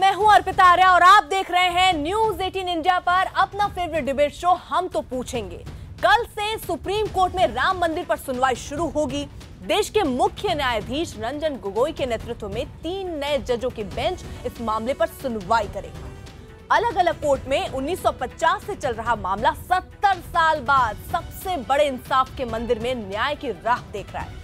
मैं हूं अर्पिता आर्य और आप देख रहे हैं न्यूज 18 इंडिया पर अपना फेवरेट डिबेट शो हम तो पूछेंगे। कल से सुप्रीम कोर्ट में राम मंदिर पर सुनवाई शुरू होगी। देश के मुख्य न्यायाधीश रंजन गोगोई के नेतृत्व में 3 नए जजों की बेंच इस मामले पर सुनवाई करेगी। अलग अलग कोर्ट में 1950 से चल रहा मामला 70 साल बाद सबसे बड़े इंसाफ के मंदिर में न्याय की राह देख रहा है।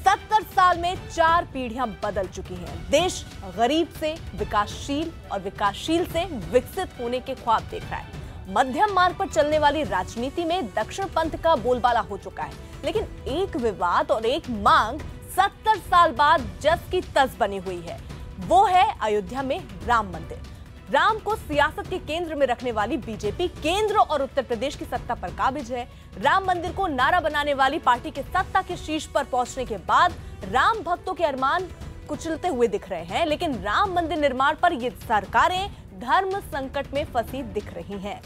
70 साल में 4 पीढ़ियां बदल चुकी हैं। देश गरीब से विकासशील और विकासशील से विकसित होने के ख्वाब देख रहा है। मध्यम मार्ग पर चलने वाली राजनीति में दक्षिण पंथ का बोलबाला हो चुका है, लेकिन एक विवाद और एक मांग 70 साल बाद जस की तस बनी हुई है। वो है अयोध्या में राम मंदिर। राम को सियासत के केंद्र में रखने वाली बीजेपी केंद्र और उत्तर प्रदेश की सत्ता पर काबिज है। राम मंदिर को नारा बनाने वाली पार्टी के सत्ता के शीर्ष पर पहुंचने के बाद राम भक्तों के अरमान कुचलते हुए दिख रहे हैं, लेकिन राम मंदिर निर्माण पर ये सरकारें धर्म संकट में फंसी दिख रही हैं।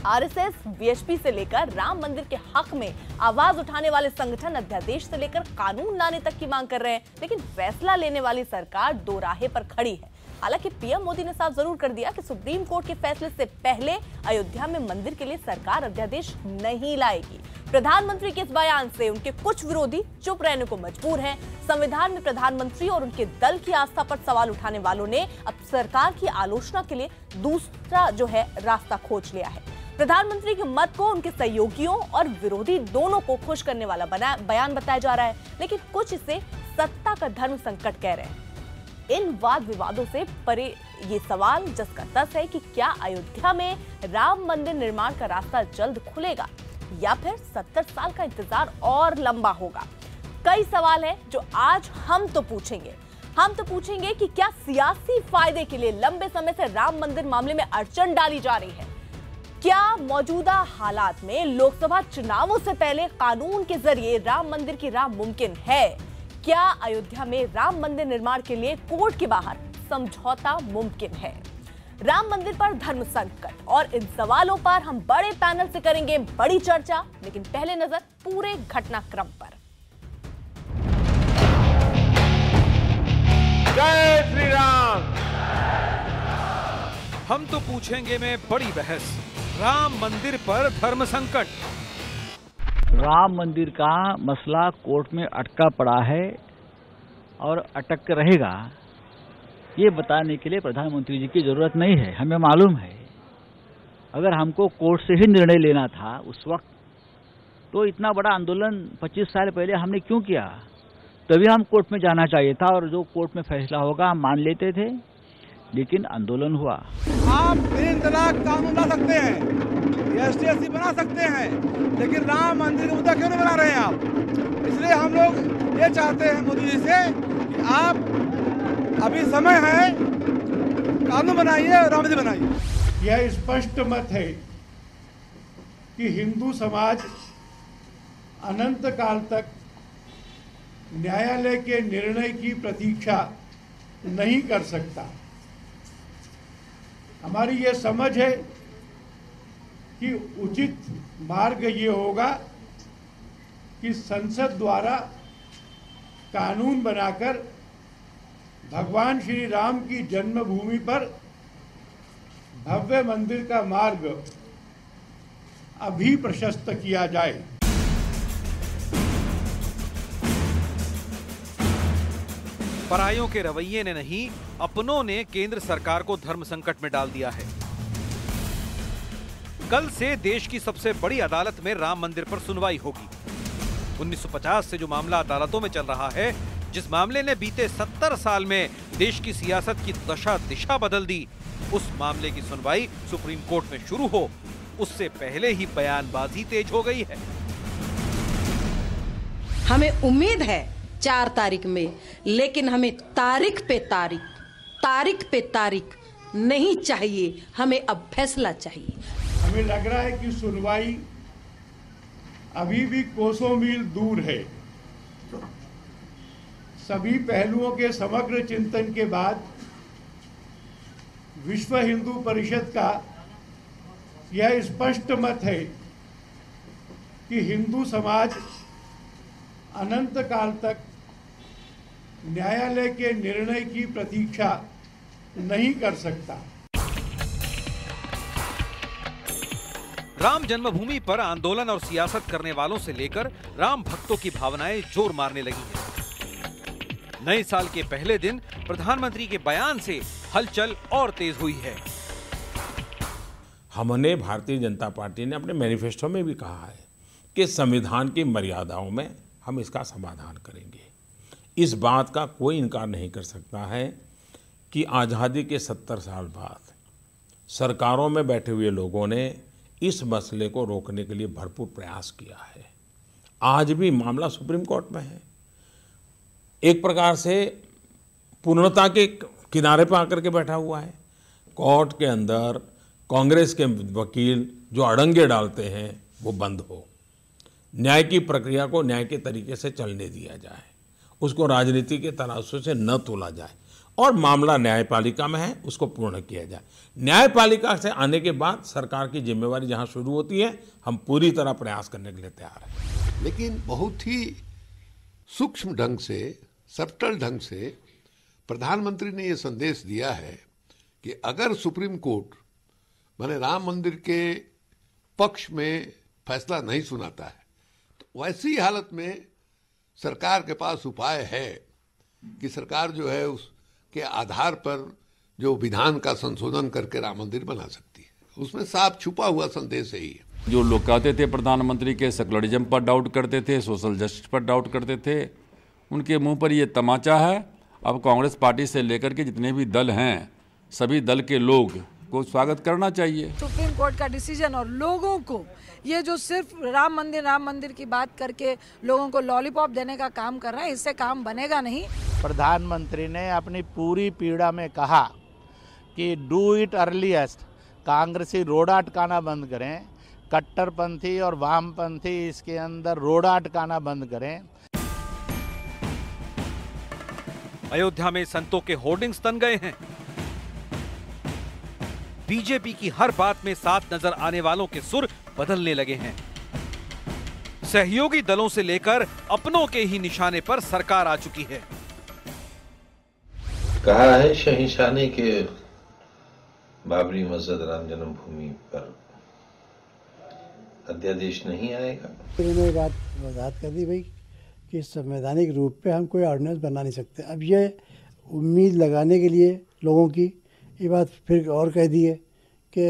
आरएसएस, बीएचपी से लेकर राम मंदिर के हक में आवाज उठाने वाले संगठन अध्यादेश से लेकर कानून लाने तक की मांग कर रहे हैं, लेकिन फैसला लेने वाली सरकार दो राहे पर खड़ी है। हालांकि पीएम मोदी ने साफ जरूर कर दिया कि सुप्रीम कोर्ट के फैसले से पहले अयोध्या में मंदिर के लिए सरकार अध्यादेश नहीं लाएगी। प्रधानमंत्री के इस बयान से उनके कुछ विरोधी चुप रहने को मजबूर हैं। संविधान में प्रधानमंत्री और उनके दल की आस्था पर सवाल उठाने वालों ने अब सरकार की आलोचना के लिए दूसरा रास्ता खोज लिया है। प्रधानमंत्री के मत को उनके सहयोगियों और विरोधी दोनों को खुश करने वाला बयान बताया जा रहा है, लेकिन कुछ इसे सत्ता का धर्म संकट कह रहे हैं। इन वाद विवादों से परे ये सवाल जस का तस है कि क्या अयोध्या में राम मंदिर निर्माण का रास्ता जल्द खुलेगा या फिर 70 साल का इंतजार और लंबा होगा। कई सवाल हैं जो आज हम तो पूछेंगे कि क्या सियासी फायदे के लिए लंबे समय से राम मंदिर मामले में अड़चन डाली जा रही है। क्या मौजूदा हालात में लोकसभा चुनावों से पहले कानून के जरिए राम मंदिर की राह मुमकिन है। क्या अयोध्या में राम मंदिर निर्माण के लिए कोर्ट के बाहर समझौता मुमकिन है। राम मंदिर पर धर्म संकट और इन सवालों पर हम बड़े पैनल से करेंगे बड़ी चर्चा, लेकिन पहले नजर पूरे घटनाक्रम पर। जय श्री राम। हम तो पूछेंगे में बड़ी बहस, राम मंदिर पर धर्म संकट। राम मंदिर का मसला कोर्ट में अटका पड़ा है और अटक रहेगा, ये बताने के लिए प्रधानमंत्री जी की जरूरत नहीं है। हमें मालूम है अगर हमको कोर्ट से ही निर्णय लेना था उस वक्त, तो इतना बड़ा आंदोलन 25 साल पहले हमने क्यों किया। तभी हम कोर्ट में जाना चाहिए था और जो कोर्ट में फैसला होगा हम मान लेते थे, लेकिन आंदोलन हुआ। आप 3 तलाक कानून ला सकते हैं, ST/SC बना सकते हैं, लेकिन राम मंदिर का मुद्दा क्यों नहीं बना रहे हैं आप। इसलिए हम लोग ये चाहते हैं मोदी जी से कि आप अभी समय है, कानून बनाइए और राम मंदिर बनाइए। यह स्पष्ट मत है कि हिंदू समाज अनंत काल तक न्यायालय के निर्णय की प्रतीक्षा नहीं कर सकता। हमारी ये समझ है कि उचित मार्ग ये होगा कि संसद द्वारा कानून बनाकर भगवान श्री राम की जन्मभूमि पर भव्य मंदिर का मार्ग अभी प्रशस्त किया जाए। परायों के रवैये ने नहीं, अपनों ने केंद्र सरकार को धर्म संकट में डाल दिया है। कल से देश की सबसे बड़ी अदालत में राम मंदिर पर सुनवाई होगी। 1950 से जो मामला अदालतों में चल रहा है, जिस मामले ने बीते 70 साल में देश की सियासत की दशा दिशा बदल दी, उस मामले की सुनवाई सुप्रीम कोर्ट में शुरू हो, उससे पहले ही बयानबाजी तेज हो गई है। हमें उम्मीद है 4 तारीख में, लेकिन हमें तारीख पे तारीख नहीं चाहिए। हमें अब फैसला चाहिए। हमें लग रहा है कि सुनवाई अभी भी कोसों मील दूर है। सभी पहलुओं के समग्र चिंतन के बाद विश्व हिंदू परिषद का यह स्पष्ट मत है कि हिंदू समाज अनंत काल तक न्यायालय के निर्णय की प्रतीक्षा नहीं कर सकता। राम जन्मभूमि पर आंदोलन और सियासत करने वालों से लेकर राम भक्तों की भावनाएं जोर मारने लगी हैं। नए साल के पहले दिन प्रधानमंत्री के बयान से हलचल और तेज हुई है। हमने भारतीय जनता पार्टी ने अपने मैनिफेस्टो में भी कहा है कि संविधान की मर्यादाओं में हम इसका समाधान करेंगे। इस बात का कोई इनकार नहीं कर सकता है कि आज़ादी के 70 साल बाद सरकारों में बैठे हुए लोगों ने इस मसले को रोकने के लिए भरपूर प्रयास किया है। आज भी मामला सुप्रीम कोर्ट में है। एक प्रकार से पूर्णता के किनारे पर आकर के बैठा हुआ है। कोर्ट के अंदर कांग्रेस के वकील जो अड़ंगे डालते हैं वो बंद हो, न्याय की प्रक्रिया को न्याय के तरीके से चलने दिया जाए, उसको राजनीति के तराजू से न तोला जाए और मामला न्यायपालिका में है उसको पूर्ण किया जाए। न्यायपालिका से आने के बाद सरकार की जिम्मेवारी जहां शुरू होती है, हम पूरी तरह प्रयास करने के लिए तैयार हैं। लेकिन बहुत ही सूक्ष्म ढंग से, सटल ढंग से प्रधानमंत्री ने ये संदेश दिया है कि अगर सुप्रीम कोर्ट माने राम मंदिर के पक्ष में फैसला नहीं सुनाता है तो वैसी हालत में सरकार के पास उपाय है कि सरकार जो है उसके आधार पर जो विधान का संशोधन करके राम मंदिर बना सकती है। उसमें साफ छुपा हुआ संदेश यही है। जो लोग कहते थे प्रधानमंत्री के सेकुलरिज्म पर डाउट करते थे, सोशल जस्टिस पर डाउट करते थे, उनके मुंह पर ये तमाचा है। अब कांग्रेस पार्टी से लेकर के जितने भी दल हैं, सभी दल के लोग को स्वागत करना चाहिए। सुप्रीम कोर्ट का डिसीजन और लोगों को ये जो सिर्फ राम मंदिर की बात करके लोगों को लॉलीपॉप देने का काम कर रहे हैं, इससे काम बनेगा नहीं। प्रधानमंत्री ने अपनी पूरी पीड़ा में कहा कि डू इट अर्लीस्ट, कांग्रेसी रोड़ा अटकाना बंद करें, कट्टरपंथी और वामपंथी इसके अंदर रोड़ा अटकाना बंद करें। अयोध्या में संतों के होर्डिंग्स तन गए हैं। बीजेपी की हर बात में साथ नजर आने वालों के सुर बदलने लगे हैं। सहयोगी दलों से लेकर अपनों के ही निशाने पर सरकार आ चुकी है। कहा है शहीशानी के बाबरी मस्जिद राम जन्मभूमि पर अध्यादेश नहीं आएगा। मैंने बात वजाहत कर दी भाई कि संवैधानिक रूप पे हम कोई ऑर्डिनेंस बना नहीं सकते। अब ये उम्मीद लगाने के लिए लोगों की ये बात फिर और कह दी है कि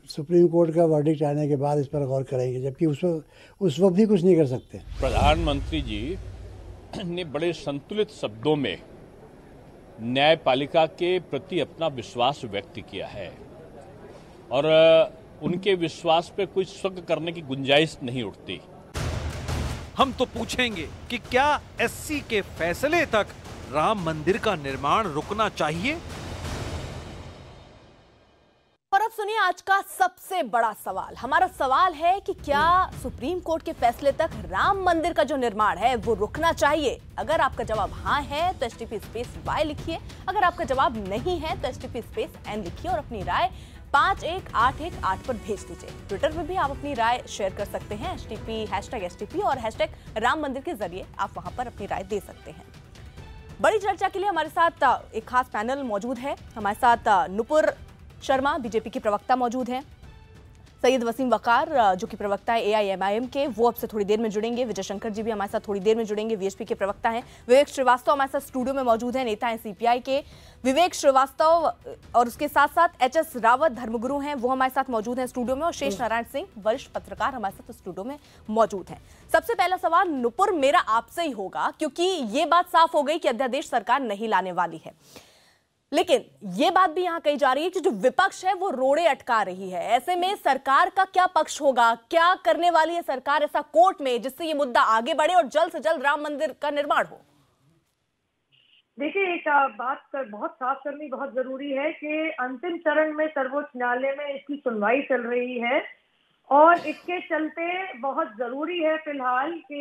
सुप्रीम कोर्ट का वर्डिक्ट आने के बाद इस पर गौर करेंगे, जबकि उस वक्त भी कुछ नहीं कर सकते। प्रधानमंत्री जी ने बड़े संतुलित शब्दों में न्यायपालिका के प्रति अपना विश्वास व्यक्त किया है और उनके विश्वास पे कोई शक करने की गुंजाइश नहीं उठती। हम तो पूछेंगे कि क्या एससी के फैसले तक राम मंदिर का निर्माण रुकना चाहिए? और अब सुनिए आज का सबसे बड़ा सवाल। हमारा सवाल है कि क्या सुप्रीम कोर्ट के फैसले तक राम मंदिर का जो निर्माण है वो रुकना चाहिए? अगर आपका जवाब हाँ है तो STP स्पेस Y लिखिए, अगर आपका जवाब नहीं है तो STP स्पेस N लिखिए और अपनी राय 51818 पर भेज दीजिए। ट्विटर पर भी आप अपनी राय शेयर कर सकते हैं, #STP और #राम मंदिर के जरिए आप वहां पर अपनी राय दे सकते हैं। बड़ी चर्चा के लिए हमारे साथ एक खास पैनल मौजूद है। हमारे साथ नुपुर शर्मा बीजेपी की प्रवक्ता मौजूद हैं, सैयद वसीम वकार जो कि प्रवक्ता है AIMIM के, वो अब से थोड़ी देर में जुड़ेंगे। विजय शंकर जी भी हमारे साथ थोड़ी देर में जुड़ेंगे, VHP के प्रवक्ता हैं। विवेक श्रीवास्तव हमारे साथ स्टूडियो में मौजूद हैं, नेता हैं CPI के। विवेक श्रीवास्तव और उसके साथ साथ HS रावत धर्मगुरु हैं, वो हमारे साथ मौजूद हैं स्टूडियो में, और शेष नारायण सिंह वरिष्ठ पत्रकार हमारे साथ स्टूडियो में मौजूद हैं। सबसे पहला सवाल नुपुर मेरा आपसे ही होगा, क्योंकि ये बात साफ हो गई कि अध्यादेश सरकार नहीं लाने वाली है, लेकिन ये बात भी यहां कही जा रही है कि जो विपक्ष है वो रोड़े अटका रही है। ऐसे में सरकार का क्या पक्ष होगा? क्या करने वाली है सरकार ऐसा कोर्ट में जिससे ये मुद्दा आगे बढ़े और जल्द से जल्द राम मंदिर का निर्माण हो? देखिए, एक बात बहुत साफ करनी बहुत जरूरी है कि अंतिम चरण में सर्वोच्च न्यायालय में इसकी सुनवाई चल रही है और इसके चलते बहुत जरूरी है फिलहाल कि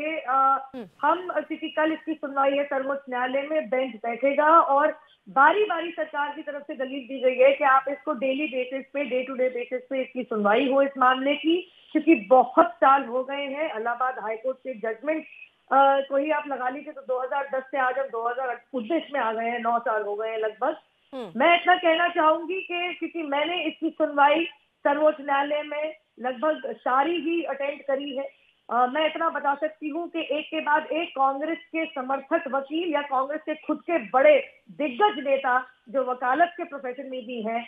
हम, क्योंकि कल इसकी सुनवाई है सर्वोच्च न्यायालय में, बेंच बैठेगा और बारी बारी सरकार की तरफ से दलील दी गई है कि आप इसको डेली बेसिस पे, डे टू डे बेसिस पे इसकी सुनवाई हो इस मामले की, क्योंकि बहुत साल हो गए हैं। इलाहाबाद हाईकोर्ट के जजमेंट को ही आप लगा लीजिए तो 2010 से आज हम 2019 में आ गए हैं, 9 साल हो गए हैं लगभग। मैं इतना कहना चाहूंगी कि क्योंकि मैंने इसकी सुनवाई सर्वोच्च न्यायालय में लगभग सारी ही अटेंड करी है, मैं इतना बता सकती हूँ कि एक के बाद एक कांग्रेस के समर्थक वकील या कांग्रेस के खुद के बड़े दिग्गज नेता जो वकालत के प्रोफेशन में भी हैं,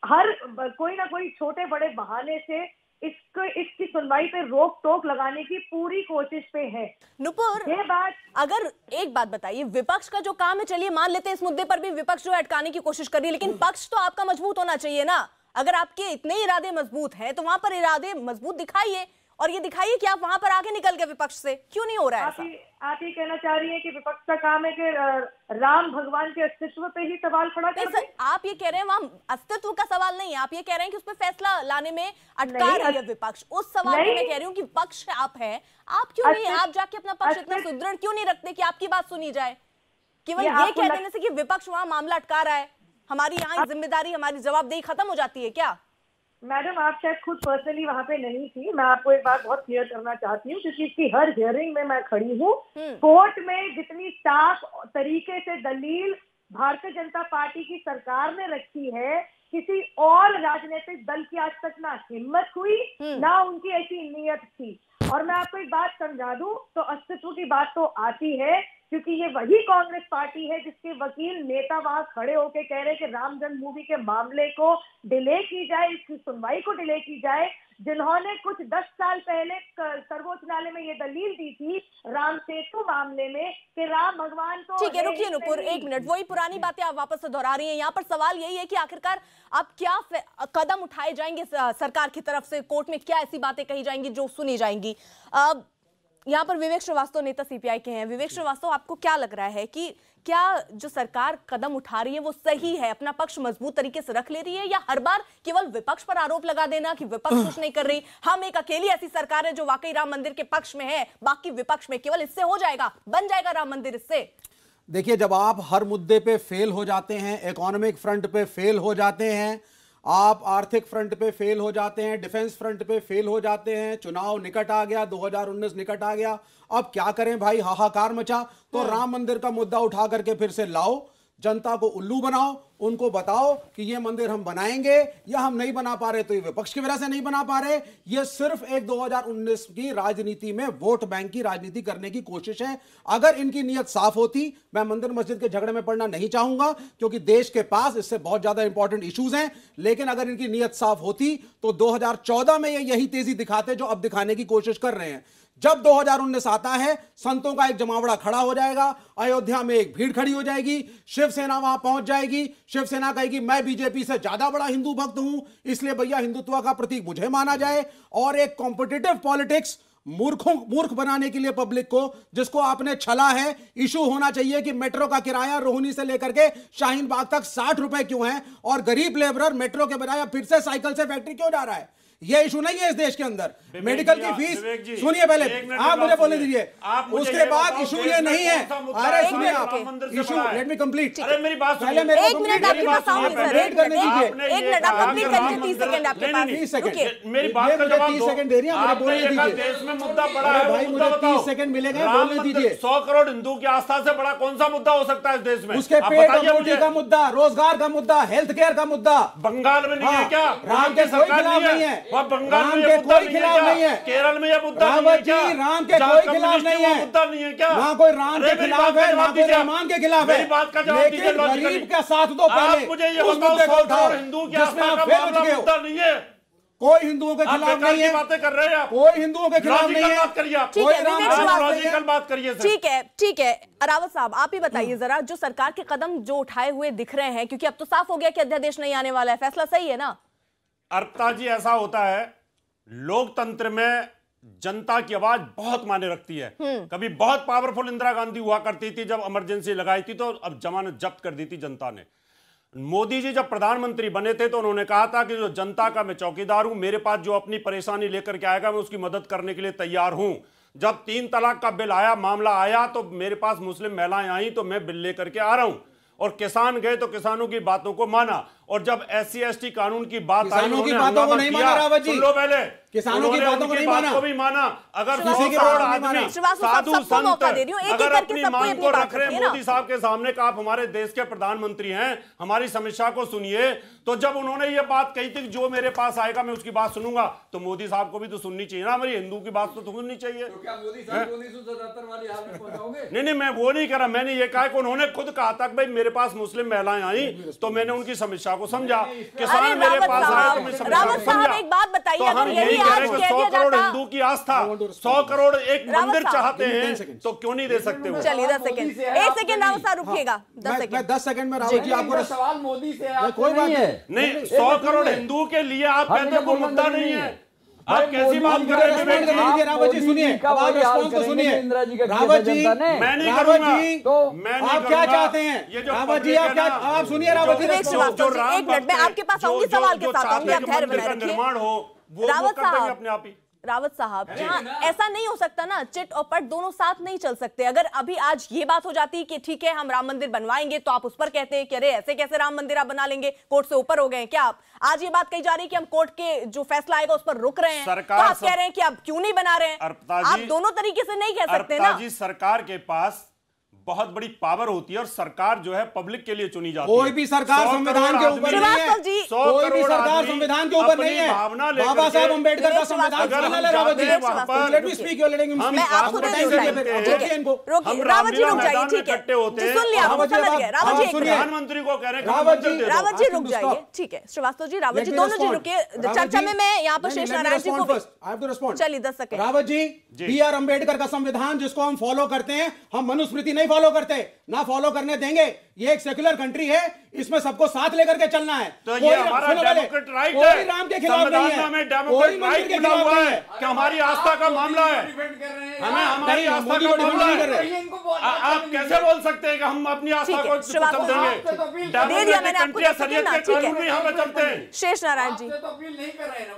हर कोई ना कोई छोटे बड़े बहाने से इसकी सुनवाई पे रोक टोक लगाने की पूरी कोशिश पे है। नुपुर, ये बात अगर एक बात बताइए, विपक्ष का जो काम है, चलिए मान लेते हैं इस मुद्दे पर भी विपक्ष जो है अटकाने की कोशिश कर रही है, लेकिन पक्ष तो आपका मजबूत होना चाहिए ना। अगर आपके इतने इरादे मजबूत हैं तो वहां पर इरादे मजबूत दिखाइए और ये दिखाइए कि आप वहां पर आगे निकल गए विपक्ष से। क्यों नहीं हो रहा है? आप ये कहना चाह रही हैं कि विपक्ष का काम है कि राम भगवान के अस्तित्व पे ही सवाल खड़ा कर दें? आप ये कह रहे हैं वहां अस्तित्व का सवाल नहीं है, आप ये कह रहे हैं कि उस पर फैसला लाने में अटका रही है विपक्ष। उस सवाल को मैं कह रही हूँ कि पक्ष आप है, आप क्यों नहीं, आप जाके अपना पक्ष इतना सुदृढ़ क्यों नहीं रखते कि आपकी बात सुनी जाए? केवल ये कह देने से कि विपक्ष वहां मामला अटका रहा है, हमारी यहाँ जिम्मेदारी, हमारी जवाबदेही खत्म हो जाती है क्या? मैडम, आप शायद खुद पर्सनली वहां पे नहीं थी। मैं आपको एक बात बहुत क्लियर करना चाहती हूँ, क्योंकि इसकी हर हियरिंग में मैं खड़ी हूँ। कोर्ट में जितनी साफ तरीके से दलील भारतीय जनता पार्टी की सरकार ने रखी है, किसी और राजनीतिक दल की आज तक ना हिम्मत हुई ना उनकी ऐसी नीयत थी। और मैं आपको एक बात समझा दूं तो अस्तित्व की बात तो आती है, क्योंकि ये वही कांग्रेस पार्टी है जिसके वकील नेता वहां खड़े होकर कह रहे हैं कि राम जन्मभूमि के मामले को डिले की जाए, इसकी सुनवाई को डिले की जाए, जिन्होंने कुछ 10 साल पहले सर्वोच्च न्यायालय में ये दलील दी थी राम सेतु मामले में कि राम भगवान को। ठीक है, रुकिए नुपुर, 1 मिनट, वही पुरानी बातें आप वापस से दोहरा रही हैं। यहाँ पर सवाल यही है कि आखिरकार अब क्या कदम उठाए जाएंगे सरकार की तरफ से, कोर्ट में क्या ऐसी बातें कही जाएंगी जो सुनी जाएंगी? यहाँ पर विवेक श्रीवास्तव नेता सीपीआई के हैं। विवेक श्रीवास्तव, आपको क्या लग रहा है कि क्या जो सरकार कदम उठा रही है वो सही है, अपना पक्ष मजबूत तरीके से रख ले रही है, या हर बार केवल विपक्ष पर आरोप लगा देना कि विपक्ष कुछ नहीं कर रही, हम एक अकेली ऐसी सरकार है जो वाकई राम मंदिर के पक्ष में है, बाकी विपक्ष में, केवल इससे हो जाएगा, बन जाएगा राम मंदिर इससे? देखिए, जब आप हर मुद्दे पे फेल हो जाते हैं, इकोनॉमिक फ्रंट पे फेल हो जाते हैं, आप आर्थिक फ्रंट पे फेल हो जाते हैं, डिफेंस फ्रंट पे फेल हो जाते हैं, चुनाव निकट आ गया, 2019 निकट आ गया, अब क्या करें भाई, हाहाकार मचा, तो राम मंदिर का मुद्दा उठा करके फिर से लाओ, जनता को उल्लू बनाओ, उनको बताओ कि ये मंदिर हम बनाएंगे, या हम नहीं बना पा रहे तो ये विपक्ष की वजह से नहीं बना पा रहे। ये सिर्फ एक 2019 की राजनीति में वोट बैंक की राजनीति करने की कोशिश है। अगर इनकी नीयत साफ होती, मैं मंदिर मस्जिद के झगड़े में पड़ना नहीं चाहूंगा क्योंकि देश के पास इससे बहुत ज्यादा इंपॉर्टेंट इश्यूज हैं, लेकिन अगर इनकी नीयत साफ होती तो 2014 में ये यही तेजी दिखाते जो अब दिखाने की कोशिश कर रहे हैं। जब 2019 आता है, संतों का एक जमावड़ा खड़ा हो जाएगा, अयोध्या में एक भीड़ खड़ी हो जाएगी, शिवसेना वहां पहुंच जाएगी, शिवसेना कहेगी मैं बीजेपी से ज्यादा बड़ा हिंदू भक्त हूं, इसलिए भैया हिंदुत्व का प्रतीक मुझे माना जाए, और एक कॉम्पिटिटिव पॉलिटिक्स मूर्ख बनाने के लिए पब्लिक को, जिसको आपने छला है, इशू होना चाहिए कि मेट्रो का किराया रोहिणी से लेकर के शाहीन बाग तक 60 रुपए क्यों है, और गरीब लेबरर मेट्रो के बजाय फिर से साइकिल से फैक्ट्री क्यों जा रहा है। ये इशू नहीं है इस देश के अंदर। मेडिकल की फीस, सुनिए पहले आप मुझे बोलने दीजिए, उसके बाद इशू ये नहीं है। अरे सुनिए आप, इशू लेट मी कंप्लीट, मेरी बात पहले मेरे को कंप्लीट करने दीजिए। 1 मिनट आप कंप्लीट करिए, 30 सेकंड आपके पास, 30 सेकंड मेरी बात का जवाब 30 सेकंड दे रही है, मुझे बोलने दीजिए। देश में मुद्दा बड़ा है भाई, मुझे 30 सेकंड मिलेंगे, बोलने दीजिए। 100 करोड़ हिंदू की आस्था से बड़ा कौन सा मुद्दा हो सकता है इस देश में? उसके पेट और रोटी का मुद्दा, रोजगार का मुद्दा, हेल्थ केयर का मुद्दा बंगाल में नहीं है क्या? राम के कोई खिलाफ नहीं है, बंगाल के कोई खिलाफ नहीं है, केरल में यह मुद्दा नहीं है क्या? राम के कोई खिलाफ नहीं है, मुद्दा नहीं है क्या? ना कोई राम के खिलाफ है, ना कोई रहमान के खिलाफ है, लेकिन गरीब का साथ दो पहले। मुझे ये बताओ, हिंदू की आस्था का मामला मुद्दा नहीं है, कोई हिंदुओं के खिलाफ नहीं है, बातें कर रहे हैं आप, कोई हिंदुओं के खिलाफ नहीं है, बात करिए आप, लॉजिकल बात करिए। ठीक है अरावत साहब, आप ही बताइए जरा, जो सरकार के कदम जो उठाए हुए दिख रहे हैं, क्योंकि अब तो साफ हो गया कि अध्यादेश नहीं आने वाला है, फैसला सही है ना? अर्पिता जी, ऐसा होता है लोकतंत्र में जनता की आवाज बहुत मायने रखती है। कभी बहुत पावरफुल इंदिरा गांधी हुआ करती थी, जब इमरजेंसी लगाई थी तो अब जमानत जब्त कर दी थी जनता ने। मोदी जी जब प्रधानमंत्री बने थे तो उन्होंने कहा था कि जो जनता का मैं चौकीदार हूं, मेरे पास जो अपनी परेशानी लेकर के आएगा मैं उसकी मदद करने के लिए तैयार हूं। जब 3 तलाक का बिल आया, मामला आया, तो मेरे पास मुस्लिम महिलाएं आई तो मैं बिल लेकर के आ रहा हूं, और किसान गए तो किसानों की बातों को माना, और जब SC/ST कानून की बात आई, किसानों की बातों को नहीं माना रावत जी। सुन लो पहले, किसानों की बातों को नहीं माना, को भी माना। अगर किसी की 100 करोड़ बात नहीं आदमी माना। साधु संत अगर अपनी मांग को रख रहे हैं ना। मोदी साहब के सामने कि आप हमारे देश के प्रधानमंत्री हैं, हमारी समस्या को सुनिए, तो जब उन्होंने ये बात कही थी कि जो मेरे पास आएगा मैं उसकी बात सुनूंगा, तो मोदी साहब को भी तो सुननी चाहिए ना, हमारी हिंदू की बात तो सुननी चाहिए। तो क्या मोदी साहब 1977 वाली हाल में पहुंचाओगे? नहीं, मैं वो नहीं कह रहा, मैंने ये कहा कि उन्होंने खुद कहा था कि भाई मेरे पास मुस्लिम महिलाएं आई तो मैंने उनकी समस्या को समझा, किसान मेरे पास आए तो मैं समस्या को समझा। एक बात बताइए, तो हम यही कह रहे हैं कि 100 करोड़ हिंदू की आस्था, 100 करोड़ एक मंदिर चाहते हैं, तो क्यों नहीं दे सकते वो? चलिए 10 सेकंड, 1 सेकंड रावत साहब रुकिएगा, 10 सेकंड। 10 सेकंड में रावत जी आपको सवाल मोदी से है, कोई बात नहीं है। नहीं, 100 करोड़ हिंदू के लिए आप कहते हैं कोई मुद्दा नहीं है, आप कैसी बात कर रहे हैं? रावत जी सुनिए, अब आप रिस्पॉन्स को सुनिए। रावत जी, मैं नहीं रावत करूंगा, जी, तो मैं नहीं आप क्या करूंगा। चाहते हैं? रावत जी आप क्या, आप सुनिए रावत जी, एक मिनट में आपके पास आऊंगी, सवाल के साथ आऊंगी, आप धैर्य बनाए रखिए। निर्माण हो वो रावत साहब, अपने आप ही। रावत साहब, यहाँ ऐसा नहीं हो सकता ना, चिट और पट दोनों साथ नहीं चल सकते। अगर अभी आज ये बात हो जाती कि ठीक है हम राम मंदिर बनवाएंगे, तो आप उस पर कहते हैं कि अरे ऐसे कैसे राम मंदिर आप बना लेंगे, कोर्ट से ऊपर हो गए हैं क्या आप? आज ये बात कही जा रही है कि हम कोर्ट के जो फैसला आएगा उस पर रुक रहे हैं, तो आप कह रहे हैं कि आप क्यों नहीं बना रहे हैं? आप दोनों तरीके से नहीं कह सकते ना। सरकार के पास बहुत बड़ी पावर होती है और सरकार जो है पब्लिक के लिए चुनी जाती है। कोई भी सरकार संविधान के ऊपर नहीं है, कोई भी सरकार संविधान के ऊपर नहीं है। बाबा साहब अम्बेडकर का संविधान फाइनल है। Rawat ji, let me speak, you letting me speak. आपको टाइम चाहिए इनको। रावत जी रुक जाइए, ठीक है, सुन लिया, समझ गए। रावत जी, प्रधानमंत्री को कह रहे हैं रावत जी रुक जाइए, ठीक है। श्रीवास्तव जी, रावत जी, दोनों जी रुकिए चर्चा में। मैं यहाँ पर शेष नारायण जी को, चलिए 10 सेकंड। रावत जी, BR अम्बेडकर का संविधान जिसको हम फॉलो करते हैं, हम मनुस्मृति नहीं फॉलो करते, ना फॉलो करने देंगे। ये एक सेक्युलर कंट्री है, इसमें सबको साथ लेकर के चलना है। तो ये हमारा डेमोक्रेट राइट है, कोई राम के खिलाफ नहीं है, हमें डेमोक्रेट राइट मिला हुआ है कि हमारी आस्था का मामला है, हमें हमारी आस्था का मामला है। आप कैसे बोल सकते हैं कि हम अपनी आस्था को चल देंगे? डेमोक्रेटिक कंट्री शरीयत के कानून भी यहाँ पे चलते हैं। शेष नारायण जी तो अपील नहीं कर रहे हैं ना,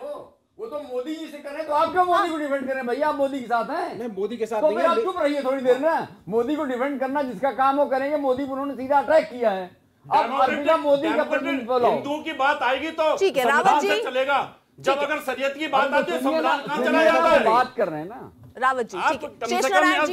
वो तो मोदी जी से कर रहे हैं, तो आप क्यों मोदी को डिफेंड कर रहे हैं? भैया आप मोदी के साथ हैं। नहीं, मोदी के साथ तो नहीं आप चुप रहिए थोड़ी देर ना। मोदी को डिफेंड करना जिसका काम वो करेंगे, मोदी को उन्होंने सीधा अटैक किया है। अब बिना मोदी का हिंदू की बात आएगी तो ठीक है, रावत जी चलेगा। जब अगर शरीयत की बात आती है संविधान कहाँ चला जाता है? बात कर रहे हैं ना रावत जी, ठीक है। शेष नारायण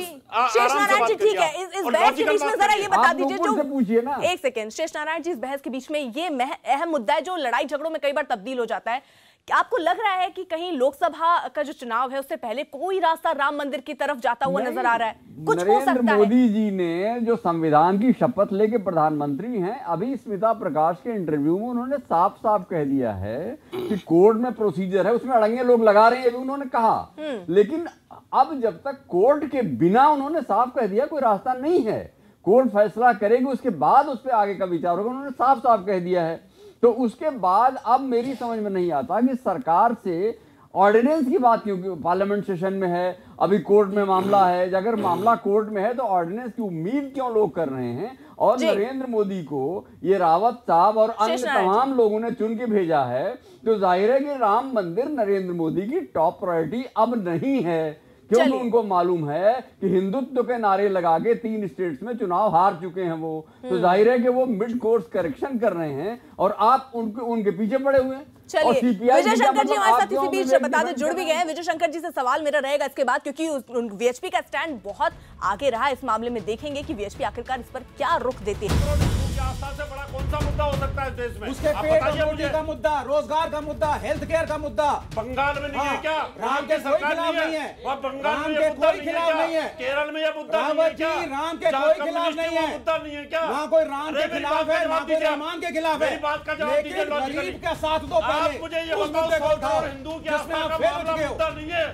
जी, ठीक है। इस बहस के बीच में जरा ये बता दीजिए, जो पूछिए ना, एक सेकंड। शेष नारायण जी, इस बहस के बीच में ये अहम मुद्दा है जो लड़ाई झगड़ों में कई बार तब्दील हो जाता है। आपको लग रहा है कि कहीं लोकसभा का जो चुनाव है उससे पहले कोई रास्ता राम मंदिर की तरफ जाता हुआ नजर आ रहा है? कुछ हो सकता है। नरेंद्र मोदी जी ने जो संविधान की शपथ लेके प्रधानमंत्री हैं, अभी स्मिता प्रकाश के इंटरव्यू में उन्होंने साफ साफ कह दिया है कि कोर्ट में प्रोसीजर है, उसमें अड़ंगे लोग लगा रहे हैं, ये भी उन्होंने कहा। लेकिन अब जब तक कोर्ट के बिना, उन्होंने साफ कह दिया कोई रास्ता नहीं है, कोर्ट फैसला करेगी उसके बाद उस पर आगे का विचार होगा, उन्होंने साफ साफ कह दिया है। तो उसके बाद अब मेरी समझ में नहीं आता कि सरकार से ऑर्डिनेंस की बात क्यों, पार्लियामेंट सेशन में है, अभी कोर्ट में मामला है, अगर मामला कोर्ट में है तो ऑर्डिनेंस की उम्मीद क्यों लोग कर रहे हैं? और नरेंद्र मोदी को ये रावत साहब और अन्य तमाम लोगों ने चुन के भेजा है, तो जाहिर है कि राम मंदिर नरेंद्र मोदी की टॉप प्रायोरिटी अब नहीं है, क्योंकि उनको मालूम है कि हिंदुत्व के नारे लगा के 3 स्टेट्स में चुनाव हार चुके हैं वो, तो जाहिर है कि वो मिड कोर्स करेक्शन कर रहे हैं और आप उनके पीछे पड़े हुए हैं। चलिए, विजय शंकर जी हमारे साथ इसी बीच बता दें जुड़ भी गए हैं। विजय शंकर जी से सवाल मेरा रहेगा इसके बाद, क्योंकि वीएचपी का स्टैंड बहुत आगे रहा इस मामले में। देखेंगे कि वीएचपी आखिरकार इस पर क्या रुख देती है। आस्था से बड़ा कौन सा मुद्दा हो सकता है इस देश में? उसके पेट और रोटी का मुद्दा, रोजगार का मुद्दा, हेल्थ केयर का मुद्दा। बंगाल में नहीं है क्या? राम के कोई खिलाफ नहीं है, वह बंगाल में के कोई खिलाफ नहीं है, केरल में यह मुद्दा नहीं है क्या? राम के कोई खिलाफ नहीं है, मुद्दा नहीं है क्या? ना कोई राम के खिलाफ है, ना कोई रहमान के खिलाफ है। बात का जवाब दीजिए, गरीब का साथ दो पहले, मुझे ये बताओ, हिंदू की आस्था का मामला मुद्दा नहीं है,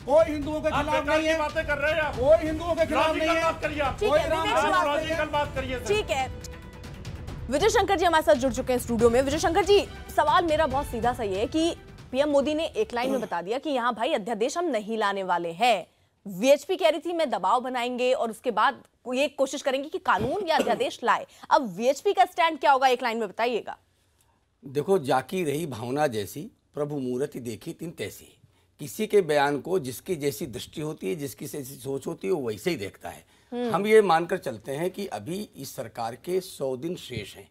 कोई हिंदुओं के खिलाफ नहीं है, बातें कर रहे हैं, कोई हिंदुओं के खिलाफ नहीं है। बात करिए, बात करिए। ठीक है, विजय शंकर जी हमारे साथ जुड़ चुके हैं स्टूडियो में। विजय शंकर जी, सवाल मेरा बहुत सीधा सा ये है कि पीएम मोदी ने एक लाइन में बता दिया कि यहाँ भाई अध्यादेश हम नहीं लाने वाले हैं। वीएचपी कह रही थी मैं दबाव बनाएंगे और उसके बाद ये कोशिश करेंगे कि कानून या अध्यादेश लाए। अब वीएचपी का स्टैंड क्या होगा, एक लाइन में बताइएगा। देखो, जाकी रही भावना जैसी, प्रभु मूर्ति देखी तिन तैसी। किसी के बयान को जिसकी जैसी दृष्टि होती है, जिसकी जैसी सोच होती है, वो वैसे ही देखता है। हम ये मानकर चलते हैं कि अभी इस सरकार के 100 दिन शेष हैं